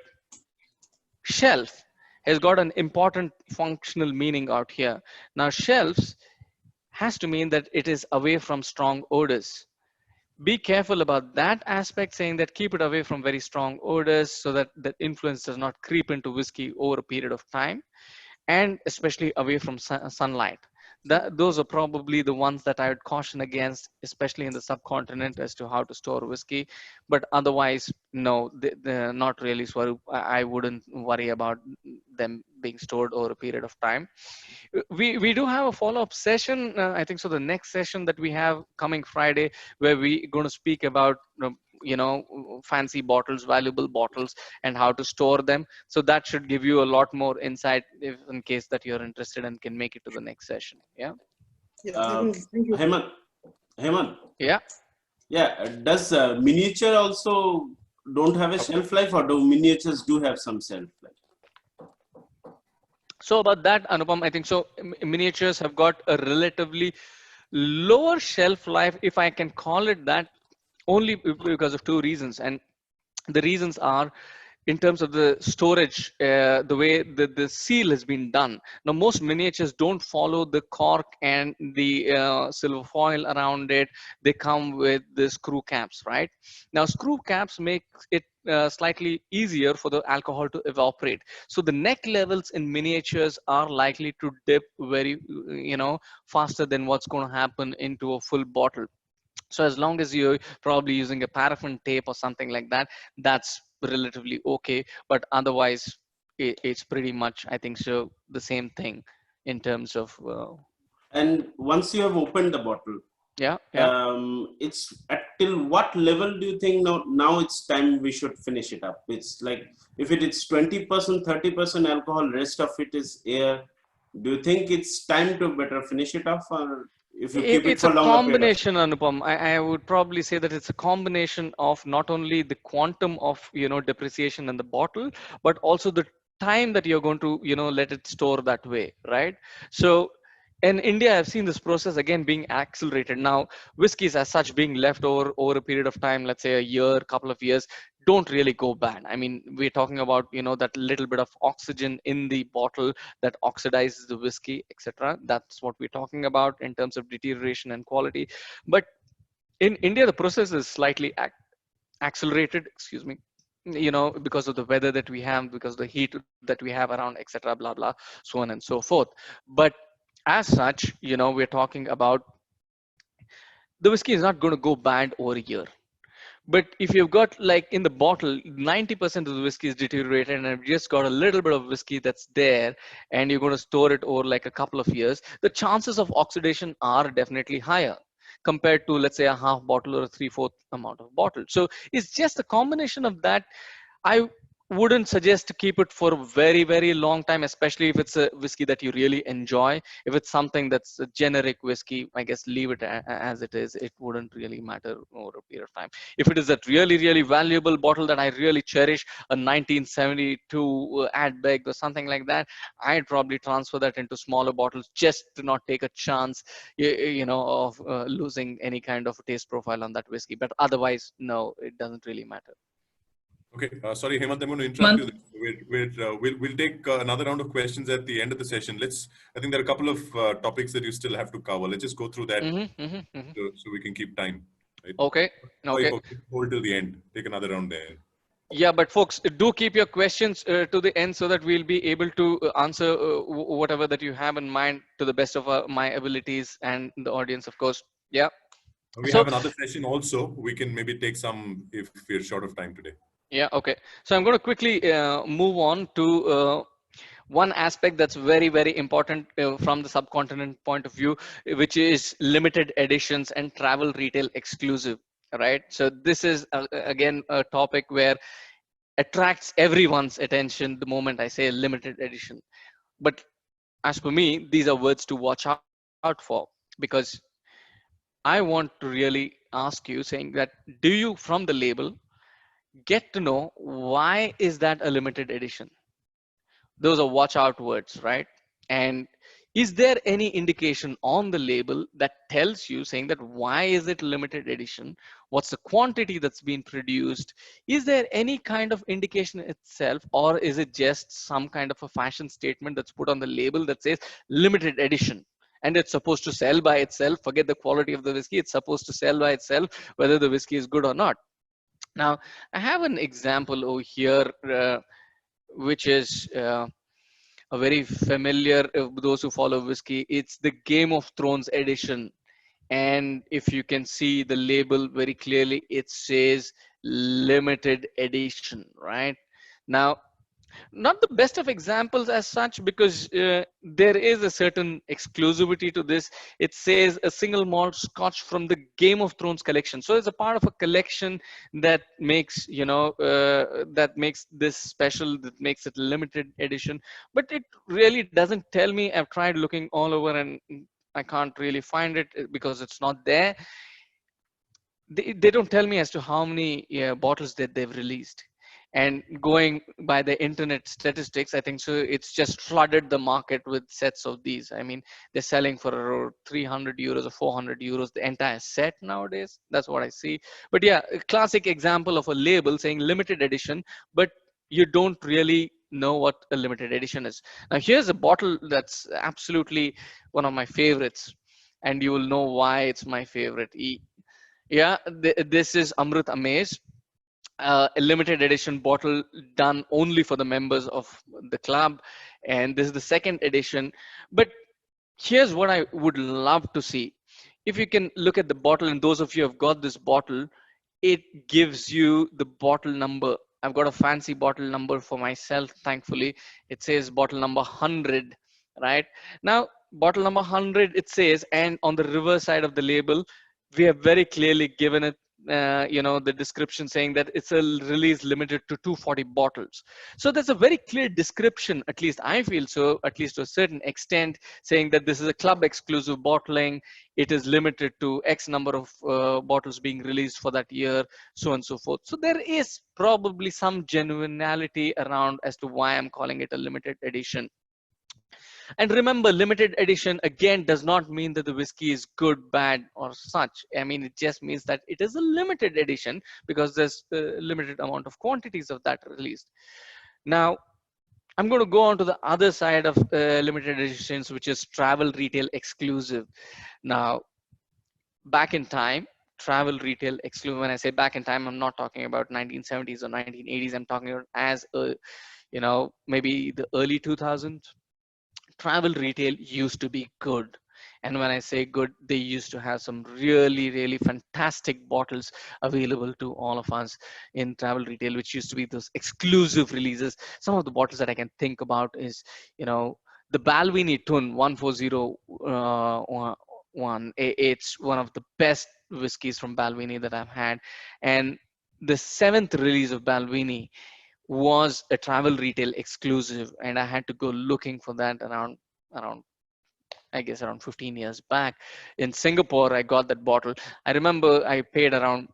shelf has got an important functional meaning out here. Now, shelves has to mean that it is away from strong odors. Be careful about that aspect, saying that keep it away from very strong odors so that the influence does not creep into whiskey over a period of time, and especially away from sunlight. Those are probably the ones that I would caution against, especially in the subcontinent, as to how to store whiskey. But otherwise, no, they're not really. I wouldn't worry about them being stored over a period of time. We do have a follow-up session. I think so. The next session that we have coming Friday, where we're going to speak about fancy bottles, valuable bottles, and how to store them. So that should give you a lot more insight, if in case that you're interested and can make it to the next session. Yeah. Thank you. Hemant. Yeah. Yeah. Does miniature also don't have a shelf life, or do miniatures do have some shelf life? So about that, Anupam, I think so. Miniatures have got a relatively lower shelf life, if I can call it that, only because of two reasons. And the reasons are in terms of the storage, the way the seal has been done. Now, most miniatures don't follow the cork and the silver foil around it. They come with the screw caps, right? Now, screw caps make it slightly easier for the alcohol to evaporate. So the neck levels in miniatures are likely to dip very, faster than what's going to happen into a full bottle. So as long as you're probably using a paraffin tape or something like that, that's relatively okay. But otherwise, it's pretty much, I think so, the same thing in terms of. And once you have opened the bottle, it's till what level do you think now it's time we should finish it up? It's like if it's 20%, 30% alcohol, rest of it is air. Do you think it's time to better finish it off, or if you keep it for longer? It's a combination, Anupam. I would probably say that it's a combination of not only the quantum of depreciation in the bottle, but also the time that you're going to let it store that way, right? So in India, I've seen this process again being accelerated. Now, whiskeys as such being left over a period of time, let's say a year, couple of years, don't really go bad. I mean, we're talking about that little bit of oxygen in the bottle that oxidizes the whiskey, etc. That's what we're talking about in terms of deterioration and quality. But in India, the process is slightly accelerated. Excuse me. because of the weather that we have, because of the heat that we have around, etc., blah blah, so on and so forth. But as such, we're talking about the whiskey is not going to go bad over a year. But if you've got, like, in the bottle, 90% of the whiskey is deteriorated, and I've just got a little bit of whiskey that's there, and you're going to store it over like a couple of years, the chances of oxidation are definitely higher compared to, let's say, a half bottle or a 3/4 amount of bottle. So it's just a combination of that. I wouldn't suggest to keep it for a very, very long time, especially if it's a whiskey that you really enjoy. If it's something that's a generic whiskey, I guess leave it as it is. It wouldn't really matter over a period of time. If it is a really, really valuable bottle that I really cherish, a 1972 Adbeg or something like that, I'd probably transfer that into smaller bottles just to not take a chance, of losing any kind of taste profile on that whiskey. But otherwise, no, it doesn't really matter. Okay, sorry, Hemant, I'm going to interrupt you. We'll take another round of questions at the end of the session. I think there are a couple of topics that you still have to cover. Let's just go through that so we can keep time. Right? Okay. Sorry, folks, hold till the end. Take another round there. Yeah, but folks, do keep your questions to the end so that we'll be able to answer whatever that you have in mind to the best of my abilities, and the audience, of course. Yeah. We have another session also. We can maybe take some if we're short of time today. Yeah, okay. So I'm going to quickly move on to one aspect that's very, very important from the subcontinent point of view, which is limited editions and travel retail exclusive, right? So this is, again, a topic where attracts everyone's attention the moment I say limited edition. But as for me, these are words to watch out for, because I want to really ask you, saying that, do you, from the label, get to know why is that a limited edition? Those are watch out words, right? And is there any indication on the label that tells you, saying that why is it limited edition? What's the quantity that's been produced? Is there any kind of indication itself, or is it just some kind of a fashion statement that's put on the label that says limited edition? And it's supposed to sell by itself. Forget the quality of the whiskey. It's supposed to sell by itself, whether the whiskey is good or not. Now, I have an example over here, which is a very familiar, those who follow whiskey. It's the Game of Thrones edition. And if you can see the label very clearly, it says limited edition, right? Now, not the best of examples as such, because there is a certain exclusivity to this. It says a single malt scotch from the Game of Thrones collection. So it's a part of a collection that makes, that makes this special, that makes it limited edition. But it really doesn't tell me. I've tried looking all over and I can't really find it because it's not there. They don't tell me as to how many bottles that they've released. And going by the internet statistics, I think so it's just flooded the market with sets of these. I mean, they're selling for around 300 euros or 400 euros the entire set nowadays. That's what I see. But yeah, a classic example of a label saying limited edition, but you don't really know what a limited edition is. Now here's a bottle that's absolutely one of my favorites, and you will know why it's my favorite. Yeah, this is Amrit Amaze, a limited edition bottle done only for the members of the club, and this is the second edition. But here's what I would love to see. If you can look at the bottle, and those of you who have got this bottle, it gives you the bottle number. I've got a fancy bottle number for myself, thankfully. It says bottle number 100, right? Now, bottle number 100, it says, and on the reverse side of the label, we have very clearly given it, the description saying that it's a release limited to 240 bottles. So there's a very clear description, at least I feel so, at least to a certain extent, saying that this is a club exclusive bottling. It is limited to X number of bottles being released for that year, so on and so forth. So there is probably some genuinity around as to why I'm calling it a limited edition. And remember, limited edition again does not mean that the whiskey is good, bad, or such. I mean, it just means that it is a limited edition because there's a limited amount of quantities of that released. Now, I'm going to go on to the other side of limited editions, which is travel retail exclusive. Now, back in time, travel retail exclusive. When I say back in time, I'm not talking about 1970s or 1980s. I'm talking about as a, maybe the early 2000s. Travel retail used to be good. And when I say good, they used to have some really, really fantastic bottles available to all of us in travel retail, which used to be those exclusive releases. Some of the bottles that I can think about is, the Balvenie Tun 140 It's one of the best whiskeys from Balvenie that I've had. And the seventh release of Balvenie was a travel retail exclusive, and I had to go looking for that around I guess around 15 years back. In Singapore, I got that bottle. I remember I paid around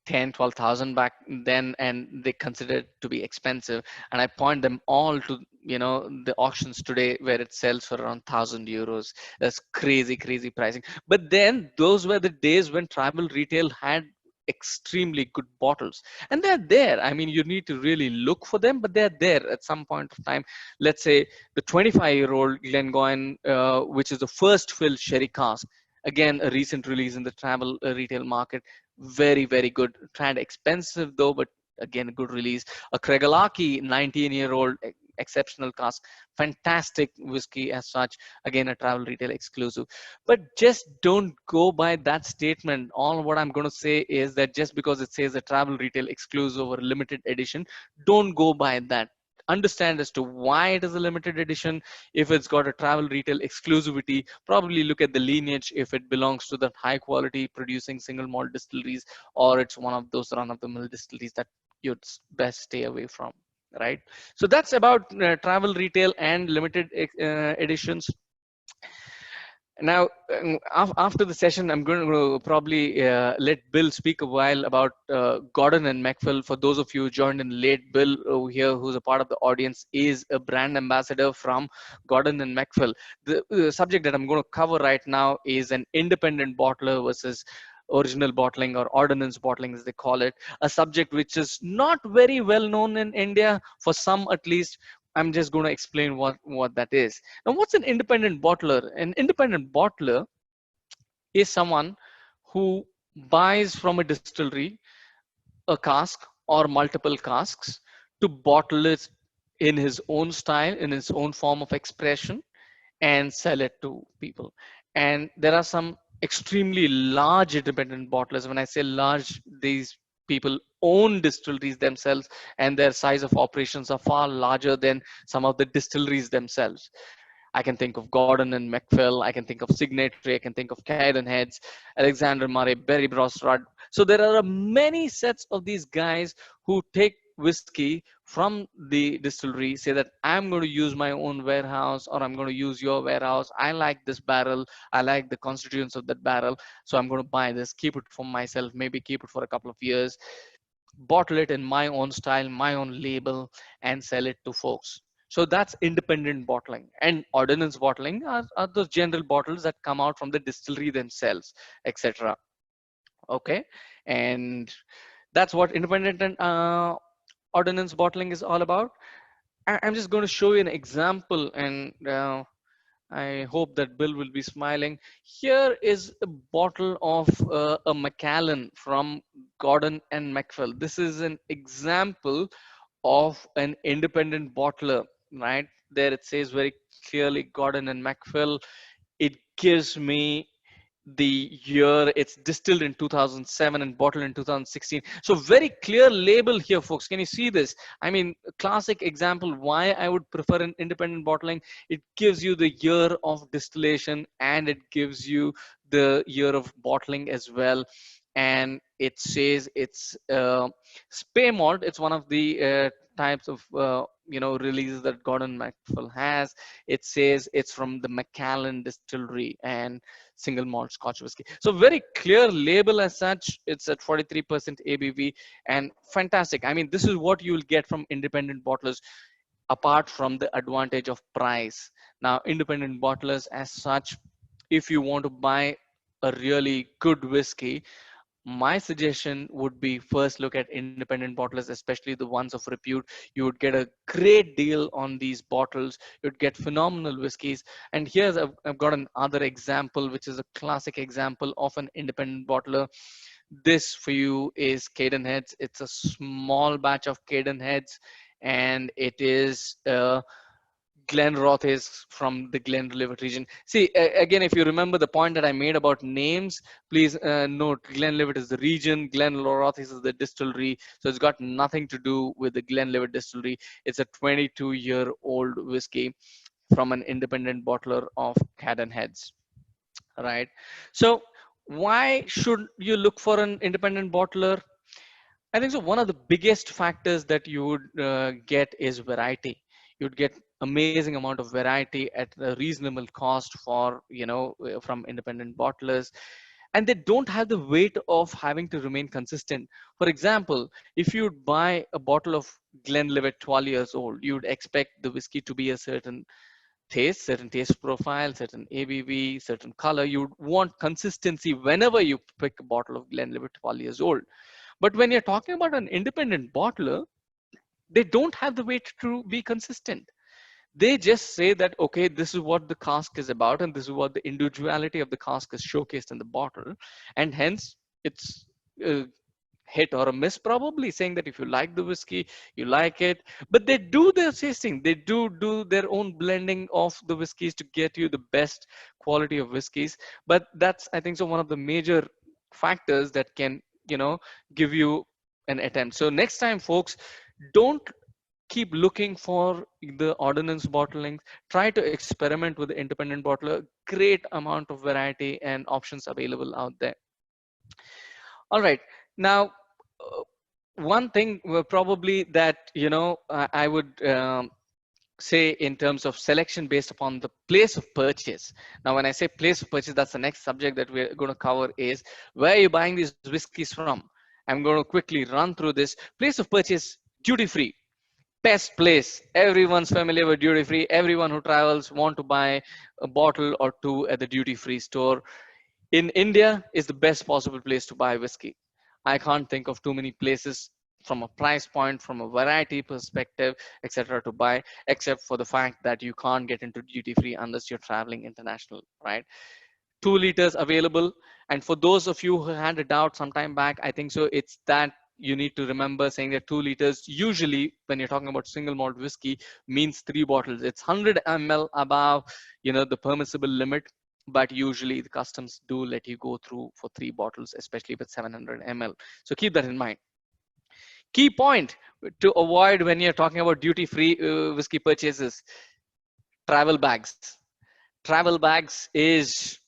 10-12,000 back then, and they considered it to be expensive. And I point them all to the auctions today, where it sells for around 1,000 euros. That's crazy, crazy pricing. But then those were the days when travel retail had extremely good bottles, and they're there. I mean, you need to really look for them, but they're there at some point of time. Let's say the 25-year-old Glengoyne, which is the first fill sherry cask, again a recent release in the travel retail market. Very, very good. Kind of expensive though, but again a good release. A Kregalaki 19-year-old exceptional cask, fantastic whiskey as such, again a travel retail exclusive. But just don't go by that statement. All what I'm going to say is that just because it says a travel retail exclusive or limited edition, don't go by that. Understand as to why it is a limited edition. If it's got a travel retail exclusivity, probably look at the lineage, if it belongs to the high quality producing single malt distilleries, or it's one of those run of the mill distilleries that you'd best stay away from, right? So that's about travel retail and limited editions. Now, after the session, I'm going to probably let Bill speak a while about Gordon and MacPhail. For those of you who joined in late, Bill over here, who's a part of the audience, is a brand ambassador from Gordon and MacPhail. The subject that I'm going to cover right now is an independent bottler versus original bottling, or ordnance bottling as they call it, a subject which is not very well known in India, for some at least. I'm just going to explain what that is. Now, what's an independent bottler? An independent bottler is someone who buys from a distillery a cask or multiple casks to bottle it in his own style, in his own form of expression, and sell it to people. And there are some extremely large independent bottlers. When I say large, these people own distilleries themselves, and their size of operations are far larger than some of the distilleries themselves. I can think of Gordon and MacPhail, I can think of Signatory, I can think of Cairn Heads, Alexander Murray, Barry Brosrud. So there are many sets of these guys who take whiskey from the distillery, say that I'm going to use my own warehouse, or I'm going to use your warehouse. I like this barrel. I like the constituents of that barrel. So I'm going to buy this, keep it for myself, maybe keep it for a couple of years, bottle it in my own style, my own label, and sell it to folks. So that's independent bottling. And ordnance bottling are those general bottles that come out from the distillery themselves, etc. Okay, and that's what independent and ordnance bottling is all about. I'm just going to show you an example, and I hope that Bill will be smiling. Here is a bottle of a Macallan from Gordon and MacPhail. This is an example of an independent bottler, right? There it says very clearly Gordon and MacPhail. It gives me the year. It's distilled in 2007 and bottled in 2016. So very clear label here, folks. Can you see this? I mean, classic example why I would prefer an independent bottling. It gives you the year of distillation, and it gives you the year of bottling as well. And it says it's spey malt. It's one of the types of releases that Gordon MacPhail has. It says it's from the Macallan distillery and single malt Scotch whiskey. So very clear label as such. It's at 43% ABV, and fantastic. I mean, this is what you will get from independent bottlers, apart from the advantage of price. Now, independent bottlers as such, if you want to buy a really good whiskey, my suggestion would be first look at independent bottlers, especially the ones of repute. You would get a great deal on these bottles. You'd get phenomenal whiskeys. And here's, I've got another example, which is a classic example of an independent bottler. This for you is Cadenheads. It's a small batch of Cadenheads, and it is Glenrothes is from the Glenlivet region. See, again, if you remember the point that I made about names, please note Glenlivet is the region, Glenrothes is the distillery. So it's got nothing to do with the Glenlivet distillery. It's a 22-year-old whiskey from an independent bottler of Cadenheads, right? So why should you look for an independent bottler? I think so. One of the biggest factors that you would get is variety. You'd get amazing amount of variety at a reasonable cost for, from independent bottlers, and they don't have the weight of having to remain consistent. For example, if you'd buy a bottle of Glenlivet 12 years old, you'd expect the whiskey to be a certain taste profile, certain ABV, certain color. You'd want consistency whenever you pick a bottle of Glenlivet 12 years old. But when you're talking about an independent bottler, they don't have the weight to be consistent. They just say that, okay, this is what the cask is about, and this is what the individuality of the cask is showcased in the bottle. And hence, it's a hit or a miss, probably saying that if you like the whiskey, you like it. But they do their tasting. They do their own blending of the whiskeys to get you the best quality of whiskeys. But that's, I think so, one of the major factors that can, give you an attempt. So next time, folks, don't keep looking for the ordinance bottling. Try to experiment with the independent bottler. Great amount of variety and options available out there. All right, now one thing probably that I would say in terms of selection based upon the place of purchase. Now, when I say place of purchase, that's the next subject that we're going to cover, is where are you buying these whiskeys from? I'm going to quickly run through this. Place of purchase: duty free. Best place. Everyone's familiar with duty free. Everyone who travels want to buy a bottle or two at the duty free store. In India is the best possible place to buy whiskey. I can't think of too many places from a price point, from a variety perspective, etc., to buy, except for the fact that you can't get into duty free unless you're traveling international, right? 2 liters available. And for those of you who had a doubt some time back, I think so it's that you need to remember saying that 2 liters usually, when you're talking about single malt whiskey, means 3 bottles. It's 100 ml above the permissible limit, but usually the customs do let you go through for 3 bottles, especially with 700 ml. So keep that in mind. Key point to avoid when you're talking about duty free whiskey purchases: travel bags. Travel bags is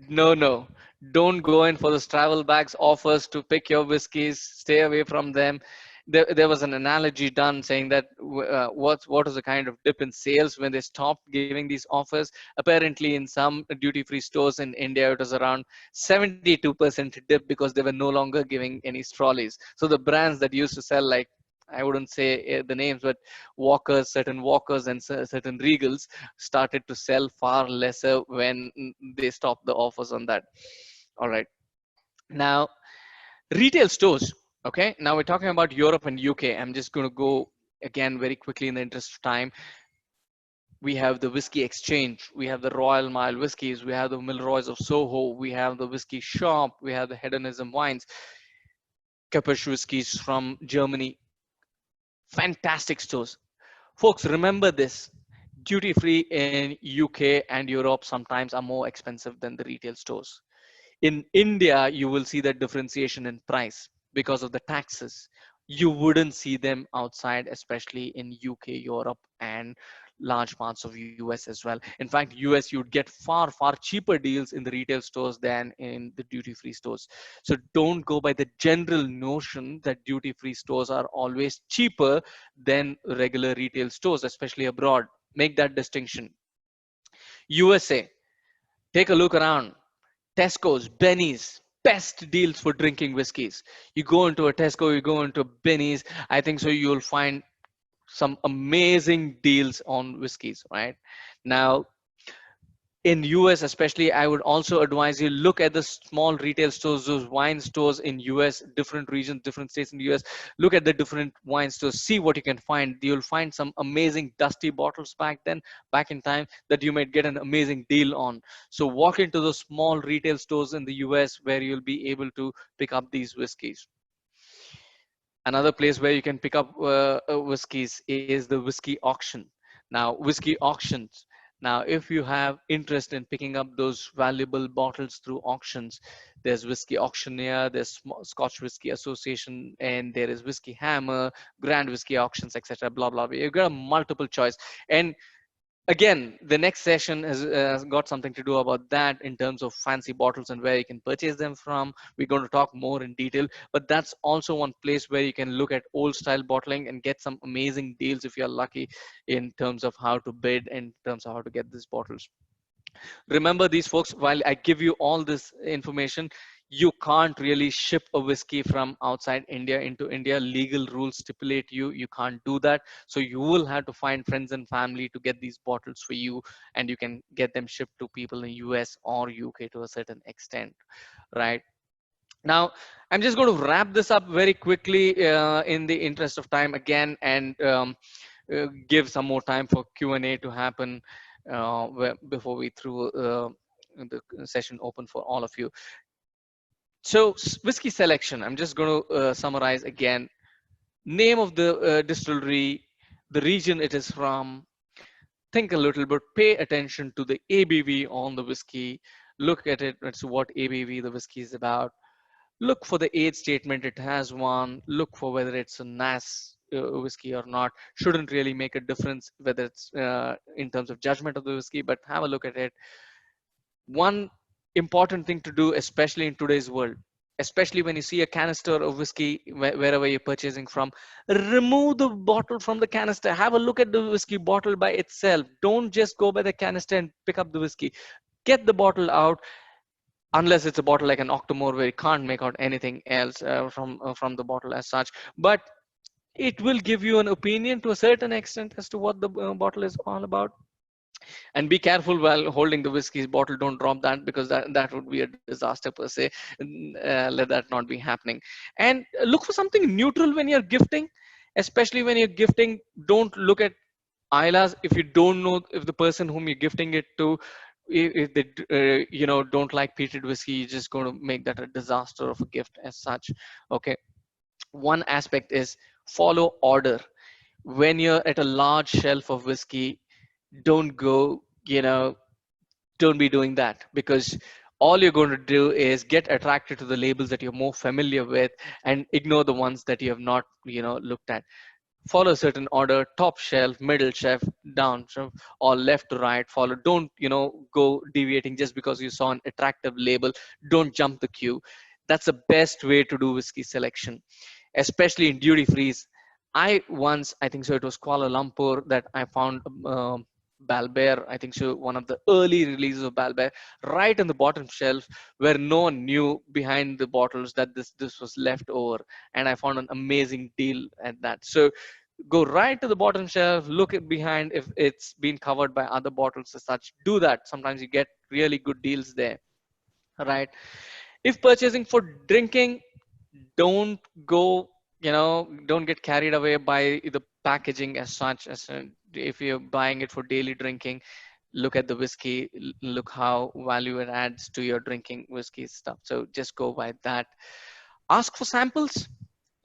no. Don't go in for those travel bags offers to pick your whiskeys. Stay away from them. There was an analogy done saying that what was the kind of dip in sales when they stopped giving these offers. Apparently, in some duty-free stores in India, it was around 72% dip because they were no longer giving any trolleys. So the brands that used to sell, like, I wouldn't say the names, but certain Walkers and certain Regals started to sell far lesser when they stopped the offers on that. All right. Now, retail stores. Okay. Now we're talking about Europe and UK. I'm just going to go again very quickly in the interest of time. We have the Whiskey Exchange. We have the Royal Mile Whiskies. We have the Milroys of Soho. We have the Whiskey Shop. We have the Hedonism Wines. Kapers Whiskies from Germany. Fantastic stores. Folks, remember this. Duty free in UK and Europe sometimes are more expensive than the retail stores. In India, you will see that differentiation in price because of the taxes. You wouldn't see them outside, especially in UK, Europe, and large parts of US as well. In fact, US, you'd get far cheaper deals in the retail stores than in the duty-free stores. So don't go by the general notion that duty-free stores are always cheaper than regular retail stores, especially abroad. Make that distinction. USA, take a look around. Tesco's, Benny's, best deals for drinking whiskeys. You go into a Tesco, you go into Benny's, I think so you'll find some amazing deals on whiskeys, right? Now, in US especially, I would also advise you look at the small retail stores, those wine stores in US, different regions, different states in the US. Look at the different wine stores, see what you can find. You'll find some amazing dusty bottles back in time, that you might get an amazing deal on. So walk into those small retail stores in the US where you'll be able to pick up these whiskeys. Another place where you can pick up whiskeys is the whiskey auction. Now, whiskey auctions. Now, if you have interest in picking up those valuable bottles through auctions, there's Whiskey Auctioneer, there's Scotch Whisky Association, and there is Whiskey Hammer, Grand Whiskey Auctions, etc. Blah blah blah. You've got a multiple choice, and again, the next session has got something to do about that in terms of fancy bottles and where you can purchase them from. We're going to talk more in detail, but that's also one place where you can look at old style bottling and get some amazing deals if you're lucky, in terms of how to bid, in terms of how to get these bottles. Remember, these folks, while I give you all this information, you can't really ship a whiskey from outside India into India. Legal rules stipulate you can't do that. So you will have to find friends and family to get these bottles for you, and you can get them shipped to people in US or UK to a certain extent, right? Now, I'm just going to wrap this up very quickly in the interest of time again, and give some more time for Q&A to happen before we threw the session open for all of you. So whiskey selection, I'm just going to summarize again. Name of the distillery, the region it is from, think a little bit, pay attention to the ABV on the whiskey, look at it, that's what ABV the whiskey is about. Look for the age statement, it has one. Look for whether it's a NAS whiskey or not. Shouldn't really make a difference whether it's in terms of judgment of the whiskey, but have a look at it. One important thing to do, especially in today's world, especially when you see a canister of whiskey wherever you're purchasing from, remove the bottle from the canister. Have a look at the whiskey bottle by itself. Don't just go by the canister and pick up the whiskey. Get the bottle out, unless it's a bottle like an Octomore where you can't make out anything else from the bottle as such. But it will give you an opinion to a certain extent as to what the bottle is all about. And be careful while holding the whiskey bottle. Don't drop that, because that would be a disaster per se. Let that not be happening. And look for something neutral when you're gifting, especially when you're gifting. Don't look at Islas if you don't know if the person whom you're gifting it to, if they don't like peated whiskey, you're just going to make that a disaster of a gift as such. Okay, one aspect is follow order. When you're at a large shelf of whiskey, don't go, don't be doing that, because all you're going to do is get attracted to the labels that you're more familiar with and ignore the ones that you have not looked at. Follow a certain order: top shelf, middle shelf, down shelf, or left to right. Follow. Don't go deviating just because you saw an attractive label. Don't jump the queue. That's the best way to do whiskey selection, especially in duty frees. I think so, it was Kuala Lumpur, that I found Balbear, I think so, one of the early releases of Balbear, right on the bottom shelf, where no one knew behind the bottles that this was left over, and I found an amazing deal at that. So go right to the bottom shelf, look at behind if it's been covered by other bottles as such. Do that. Sometimes you get really good deals there, right? If purchasing for drinking, don't go, don't get carried away by the packaging as such. If you're buying it for daily drinking, look at the whiskey, look how value it adds to your drinking whiskey stuff. So just go by that. Ask for samples.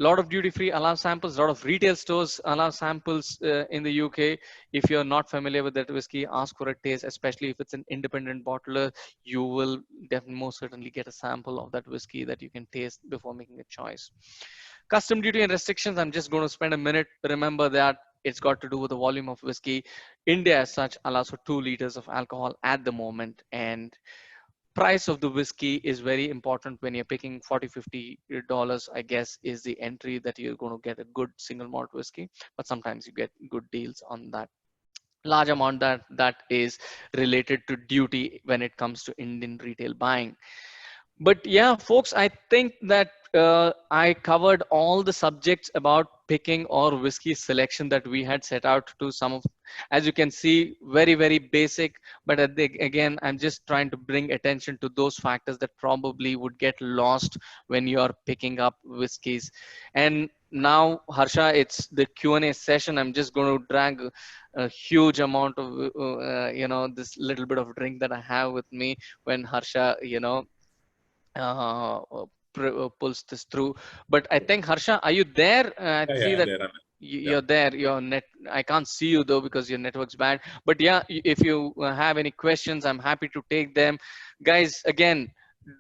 A lot of duty free allow samples, a lot of retail stores allow samples in the UK. If you're not familiar with that whiskey, ask for a taste, especially if it's an independent bottler. You will definitely most certainly get a sample of that whiskey that you can taste before making a choice. Custom duty and restrictions, I'm just going to spend a minute. Remember that it's got to do with the volume of whiskey. India as such allows for 2 liters of alcohol at the moment, and price of the whiskey is very important when you're picking $40-50, I guess, is the entry that you're going to get a good single malt whiskey, but sometimes you get good deals on that. Large amount that is related to duty when it comes to Indian retail buying. But yeah, folks, I think that I covered all the subjects about picking or whiskey selection that we had set out to. Some of, as you can see, very, very basic, but again, I'm just trying to bring attention to those factors that probably would get lost when you're picking up whiskeys. And now, Harsha, it's the Q&A session. I'm just going to drag a huge amount of, this little bit of drink that I have with me when Harsha, uh, pulls this through. But I think, Harsha, are you there? I see that you're there. Your net, I can't see you though because your network's bad. But yeah, if you have any questions, I'm happy to take them. Guys, again,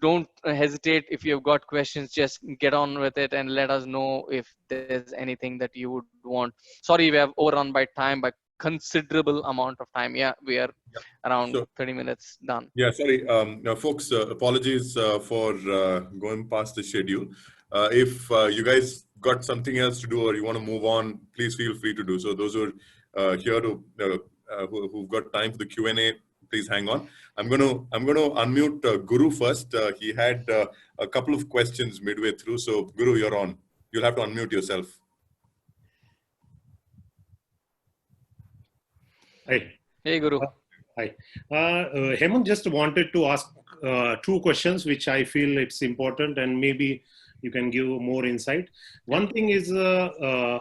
don't hesitate. If you've got questions, just get on with it and let us know if there's anything that you would want. Sorry, we have overrun by time by considerable amount of time. Yeah, we are around 30 minutes done. Yeah, sorry, folks, apologies for going past the schedule. If you guys got something else to do or you want to move on, please feel free to do so. Those who are here to who've got time for the Q&A, please hang on. I'm going to unmute Guru first. He had a couple of questions midway through. So Guru, you're on. You'll have to unmute yourself. Hi. Hey, Guru. Hi. Hemant just wanted to ask two questions, which I feel it's important and maybe you can give more insight. One thing is, in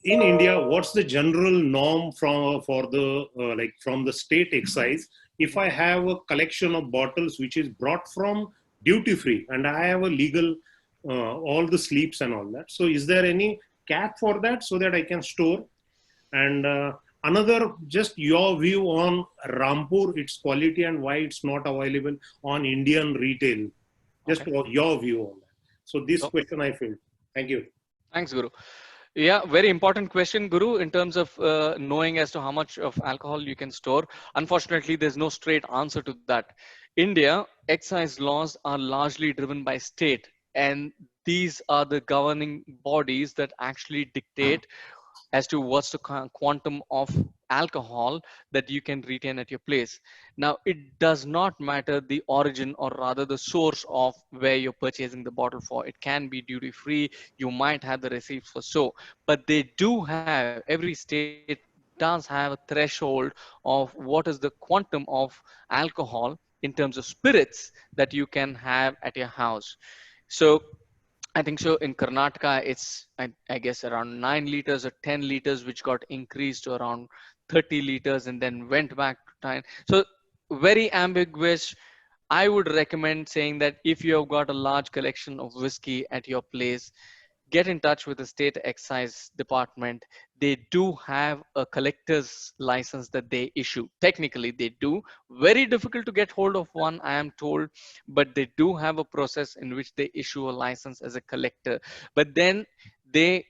India, what's the general norm from the state excise? If I have a collection of bottles which is brought from duty free and I have a legal, all the sleeps and all that. So is there any cap for that so that I can store? And another, just your view on Rampur, its quality and why it's not available on Indian retail. Just your view on that. So this question I feel. Thank you. Thanks, Guru. Yeah, very important question, Guru, in terms of knowing as to how much of alcohol you can store. Unfortunately, there's no straight answer to that. India, excise laws are largely driven by state, and these are the governing bodies that actually dictate as to what's the quantum of alcohol that you can retain at your place. Now, it does not matter the origin or rather the source of where you're purchasing the bottle for. It can be duty free. You might have the receipts for so, but they do have, every state does have a threshold of what is the quantum of alcohol in terms of spirits that you can have at your house. So I think so in Karnataka, it's, I guess, around 9 liters or 10 liters, which got increased to around 30 liters and then went back to 10. So very ambiguous. I would recommend saying that if you have got a large collection of whiskey at your place, get in touch with the state excise department. They do have a collector's license that they issue. Technically, they do. Very difficult to get hold of one, I am told, but they do have a process in which they issue a license as a collector. But then they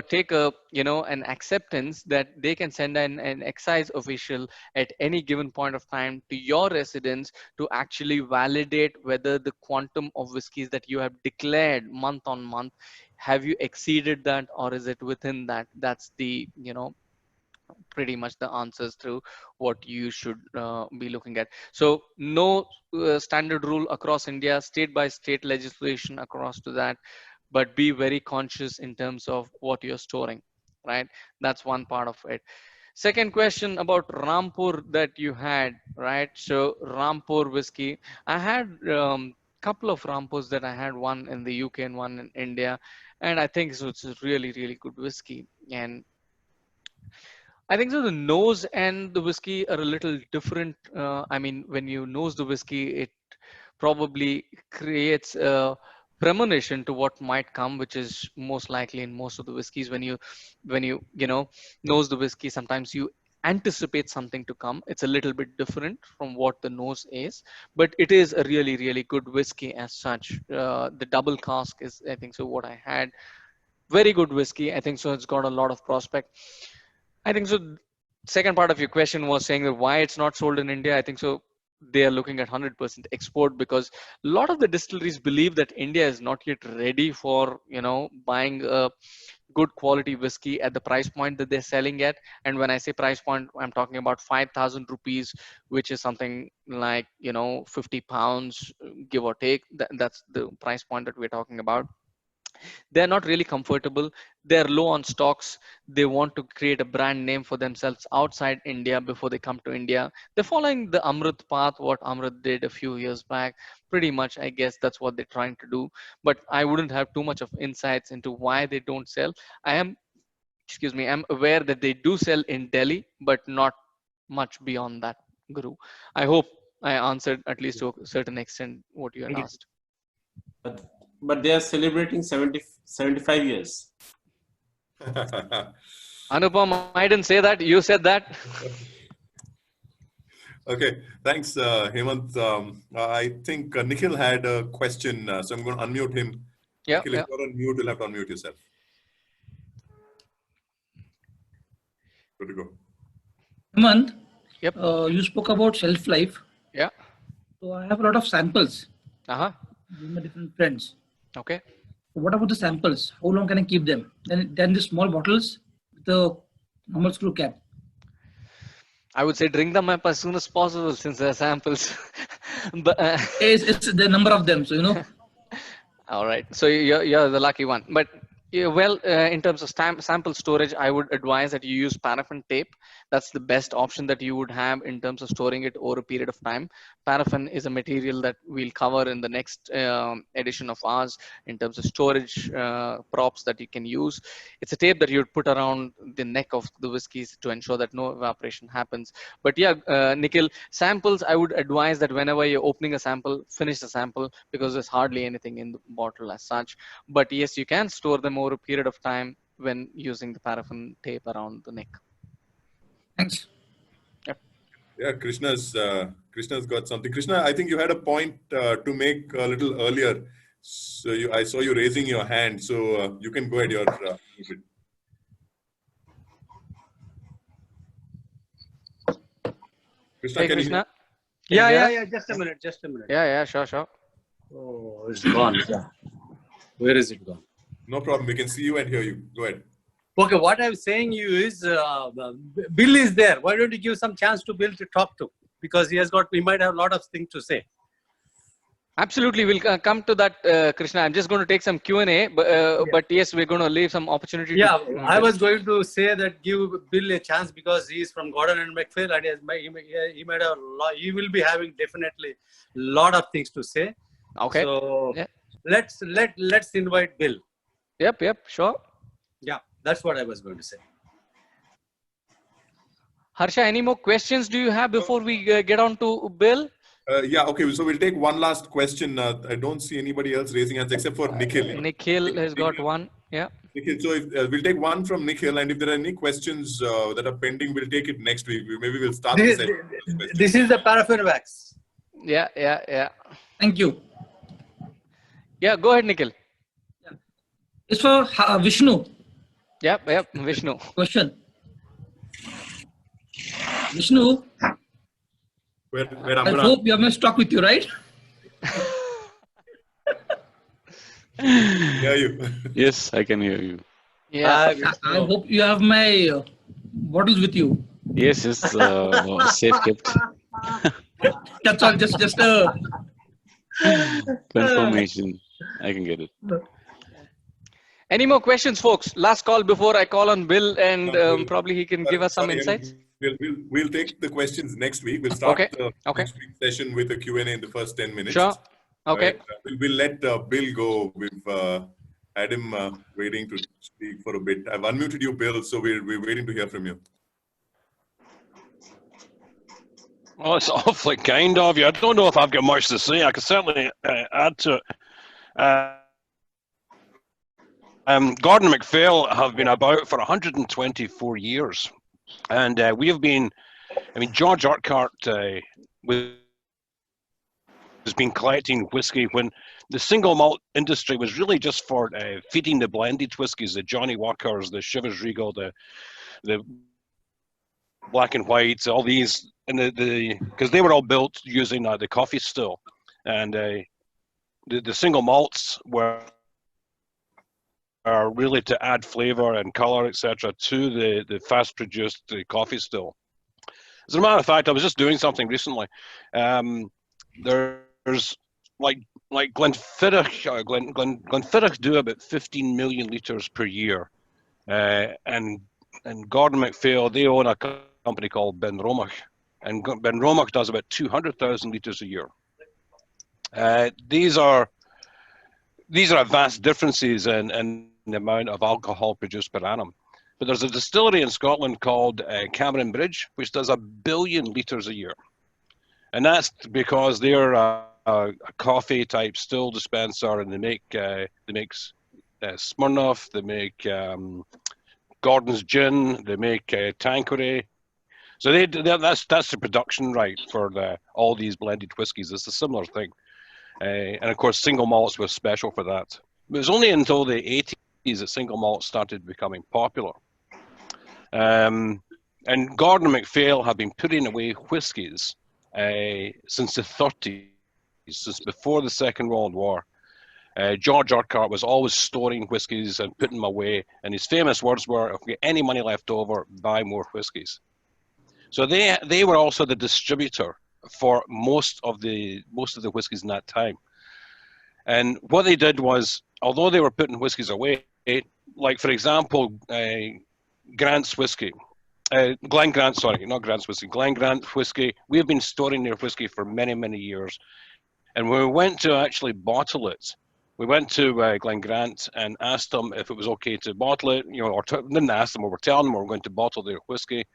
take a, an acceptance that they can send an excise official at any given point of time to your residence to actually validate whether the quantum of whiskeys that you have declared month on month, have you exceeded that or is it within that? That's the, pretty much the answers through what you should be looking at. So no standard rule across India, state by state legislation across to that, but be very conscious in terms of what you're storing, right? That's one part of it. Second question about Rampur that you had, right? So Rampur whiskey, I had couple of Rampurs that I had, one in the UK and one in India. And I think so it's a really, really good whiskey. And I think so the nose and the whiskey are a little different. I mean, when you nose the whiskey, it probably creates a premonition to what might come, which is most likely in most of the whiskeys. When you nose the whiskey, sometimes you anticipate something to come. It's a little bit different from what the nose is, but it is a really, really good whiskey as such. The double cask is, I think so, what I had. Very good whiskey. I think so. It's got a lot of prospect. I think so. Second part of your question was saying that why it's not sold in India. I think so. They are looking at 100% export because a lot of the distilleries believe that India is not yet ready for, buying a good quality whiskey at the price point that they're selling at. And when I say price point, I'm talking about 5,000 rupees, which is something like, 50 pounds, give or take. That's the price point that we're talking about. they're not really comfortable. They're low on stocks. They want to create a brand name for themselves outside India before they come to India. They're following the Amrut path, what Amrut did a few years back. Pretty much, I guess that's what they're trying to do. But I wouldn't have too much of insights into why they don't sell. I'm aware that they do sell in Delhi, but not much beyond that, Guru. I hope I answered at least to a certain extent what you had asked. But they are celebrating 75 years. Anupam, I didn't say that. You said that. Okay, thanks, Hemant. I think Nikhil had a question, so I'm going to unmute him. Yeah. Nikhil, if you're on mute, you'll have to unmute yourself. Good to go. Hemant, yep. You spoke about shelf life. Yeah. So I have a lot of samples. With my different friends. Okay. What about the samples? How long can I keep them? Then the small bottles with the normal screw cap. I would say drink them up as soon as possible since they're samples. But it's the number of them, so you know. All right. So you're the lucky one. But in terms of sample storage, I would advise that you use paraffin tape. That's the best option that you would have in terms of storing it over a period of time. Paraffin is a material that we'll cover in the next edition of ours in terms of storage props that you can use. It's a tape that you'd put around the neck of the whiskeys to ensure that no evaporation happens. But yeah, Nikhil, samples, I would advise that whenever you're opening a sample, finish the sample because there's hardly anything in the bottle as such. But yes, you can store them over a period of time when using the paraffin tape around the neck. Thanks. Yep. Yeah, Krishna's got something. Krishna, I think you had a point to make a little earlier. So I saw you raising your hand. So you can go ahead. You're muted. Krishna, hey, can Krishna? You yeah. Just a minute. Yeah, sure. Oh, it's gone. Yeah. Where is it gone? No problem. We can see you and hear you. Go ahead. Okay, what I'm saying you is Bill is there. Why don't you give some chance to Bill to talk to? Because he might have a lot of things to say. Absolutely, we'll come to that, Krishna. I'm just going to take some Q&A, but yes, we're going to leave some opportunity. Yeah, I was going to say that give Bill a chance because he's from Gordon and MacPhail, and he might have he will be having definitely a lot of things to say. Okay. So let's invite Bill. Yep, sure. Yeah, that's what I was going to say. Harsha, any more questions do you have before we get on to Bill? Yeah, okay. So we'll take one last question. I don't see anybody else raising hands except for Nikhil. Nikhil has got one. Yeah. Nikhil, so we'll take one from Nikhil, and if there are any questions that are pending, we'll take it next week. Maybe we'll start this is the paraffin wax. Yeah. Thank you. Yeah, go ahead, Nikhil. It's for Vishnu. Yep, Vishnu. Question. Vishnu, I hope you have my stock with you, right? Hear you. Yes, I can hear you. Yeah. I hope you have my bottles with you. Yes, safe kept. That's all. Just a confirmation. I can get it. Any more questions, folks? Last call before I call on Bill, and probably he can give us some insights. We'll take the questions next week. We'll start the next week's session with a Q&A in the first 10 minutes. Sure. Okay. Right. We'll let Bill go. We've had him waiting to speak for a bit. I've unmuted you, Bill, so we're waiting to hear from you. Well, it's awfully kind of you. I don't know if I've got much to say. I can certainly add to it. Gordon and MacPhail have been about for 124 years. And we have been, George Urquhart has been collecting whiskey when the single malt industry was really just for feeding the blended whiskies, the Johnny Walkers, the Chivas Regal, the Black and Whites, all these, and because they were all built using the coffee still. And the single malts are really to add flavor and color, etc., to the fast-produced coffee still. As a matter of fact, I was just doing something recently. There's like like Glenfiddich do about 15 million litres per year. And Gordon MacPhail, they own a company called Benromach. And Benromach does about 200,000 litres a year. These are vast differences in the amount of alcohol produced per annum. But there's a distillery in Scotland called Cameron Bridge, which does 1 billion litres a year. And that's because they're a coffee type still dispenser, and they make Smirnoff, they make Gordon's Gin, they make Tanqueray. So that's the production right for all these blended whiskies. It's a similar thing. And of course, single malts was special for that. It was only until the 80s that single malts started becoming popular. And Gordon MacPhail have been putting away whiskies since the 30s, since before the Second World War. George Urquhart was always storing whiskies and putting them away, and his famous words were, "If we get any money left over, buy more whiskies." So they were also the distributor for most of the whiskies in that time. And what they did was, although they were putting whiskies away, like for example, Grant's whiskey, Glen Grant, sorry, not Grant's whiskey, Glen Grant whiskey, we have been storing their whiskey for many, many years. And when we went to actually bottle it, we went to Glen Grant and asked them if it was okay to bottle it, or didn't ask them, we were telling them we were going to bottle their whiskey.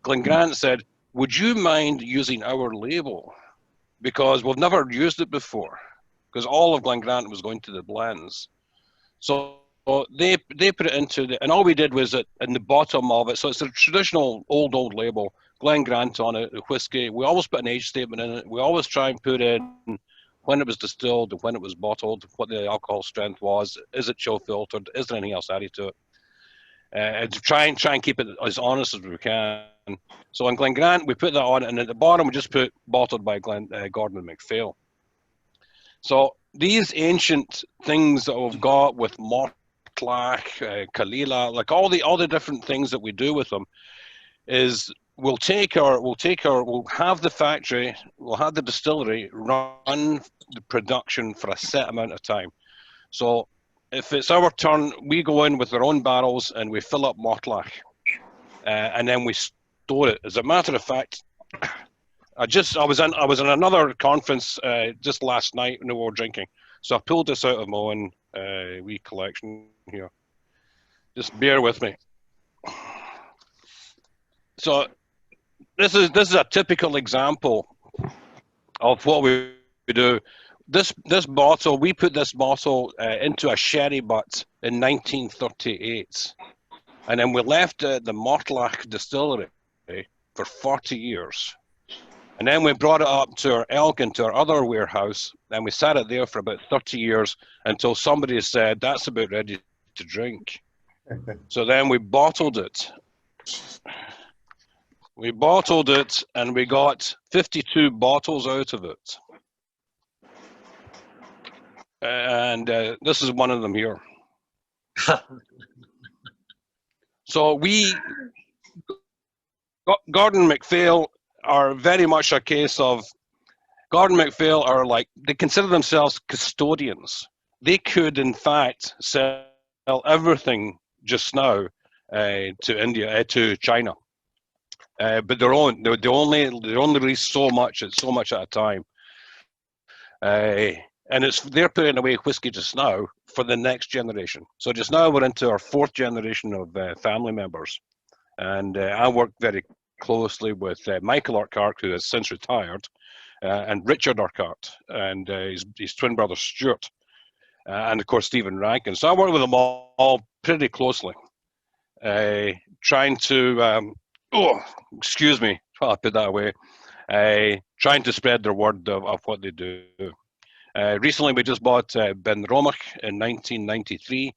Glen Grant said, "Would you mind using our label? Because we've never used it before." Because all of Glen Grant was going to the blends. So they put it into and all we did was in the bottom of it. So it's a traditional old label, Glen Grant on it, the whiskey. We always put an age statement in it. We always try and put in when it was distilled, when it was bottled, what the alcohol strength was, is it chill filtered, is there anything else added to it? And to try and keep it as honest as we can. So on Glen Grant, we put that on, and at the bottom we just put bottled by Gordon MacPhail. So these ancient things that we've got with Mortlach, Kalila, like all the different things that we do with them, is we'll have the factory, we'll have the distillery run the production for a set amount of time. So if it's our turn, we go in with our own barrels and we fill up Mortlach, and then we store it. As a matter of fact, I was in another conference just last night when we were drinking, so I pulled this out of my own wee collection here. Just bear with me. So this is a typical example of what we do. This bottle, we put this bottle into a sherry butt in 1938, and then we left the Mortlach distillery for 40 years. And then we brought it up to our Elgin, to our other warehouse, and we sat it there for about 30 years until somebody said, "That's about ready to drink." So then we bottled it. We bottled it, and we got 52 bottles out of it. And this is one of them here. So Gordon MacPhail are very much a case of, Gordon MacPhail are like, they consider themselves custodians. They could, in fact, sell everything just now to India, to China. But they only release so much at a time. And they're putting away whiskey just now for the next generation. So just now we're into our 4th generation of family members. And I work very closely with Michael Urquhart, who has since retired, and Richard Urquhart, and his twin brother Stuart, and of course Stephen Rankin. So I work with them all pretty closely, trying to, excuse me, I'll put that away, trying to spread their word of what they do. Recently we just bought Benromach in 1993,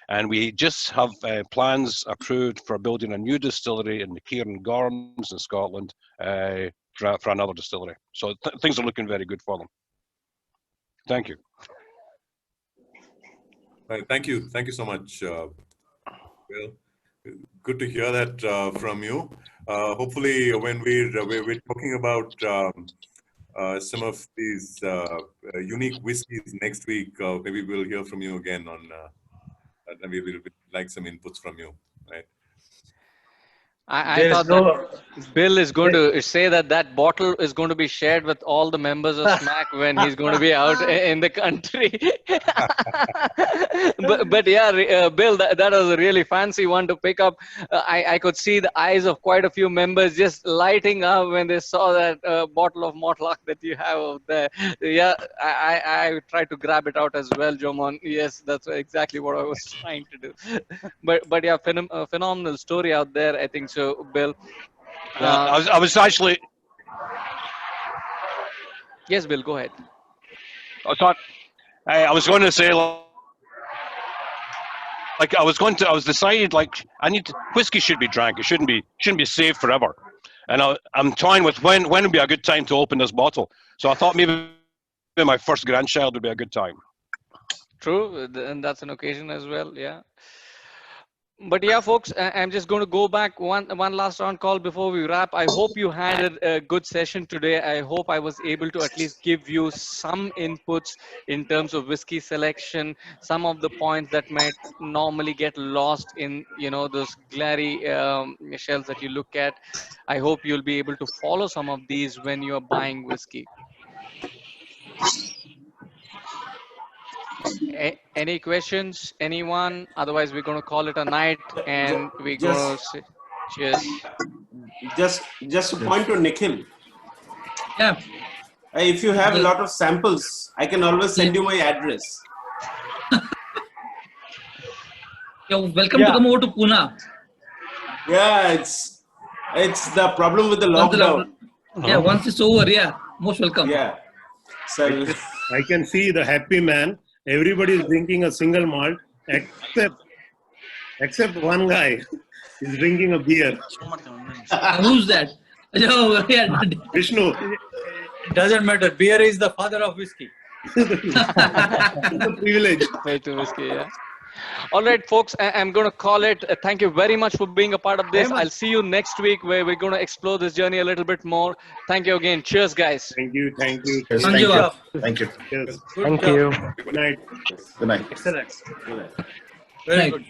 and we just have plans approved for building a new distillery in the Cairngorms in Scotland for another distillery. So things are looking very good for them. Thank you. Thank you so much, Will. Good to hear that from you. Hopefully, when we're talking about some of these unique whiskeys next week. Maybe we'll hear from you again on, and we will like some inputs from you, right? I thought that Bill is going to say that bottle is going to be shared with all the members of SMAC when he's going to be out in the country. but yeah, Bill, that was a really fancy one to pick up. I could see the eyes of quite a few members just lighting up when they saw that bottle of Mortlock that you have out there. Yeah, I tried to grab it out as well, Jomon. Yes, that's exactly what I was trying to do. But yeah, phenomenal story out there, I think. So, Bill. I was actually. Yes, Bill, go ahead. I was going to say, I was decided, whiskey should be drank. It shouldn't be saved forever. And I'm toying with when would be a good time to open this bottle. So I thought maybe my first grandchild would be a good time. True, and that's an occasion as well. Yeah. But yeah, folks, I'm just going to go back one last round call before we wrap. I hope you had a good session today. I hope I was able to at least give you some inputs in terms of whiskey selection, some of the points that might normally get lost in, those glary shells that you look at. I hope you'll be able to follow some of these when you're buying whiskey. Any questions, anyone? Otherwise, we're going to call it a night, and we're going to say cheers. Just a point to Nikhil. Yeah. If you have a lot of samples, I can always send you my address. You're welcome to come over to Pune. Yeah, it's the problem with the lockdown. Yeah, once it's over, yeah, most welcome. Yeah. So I can see the happy man. Everybody is drinking a single malt, except one guy is drinking a beer. Who's that? Vishnu. It doesn't matter. Beer is the father of whiskey. It's a privilege. Way to whiskey, yeah. All right, folks, I'm going to call it. Thank you very much for being a part of this. I'll see you next week where we're going to explore this journey a little bit more. Thank you again. Cheers, guys. Thank you. Thank you. Thank you. Cheers. Thank you. Good night. Good night. Excellent. Good. Very good.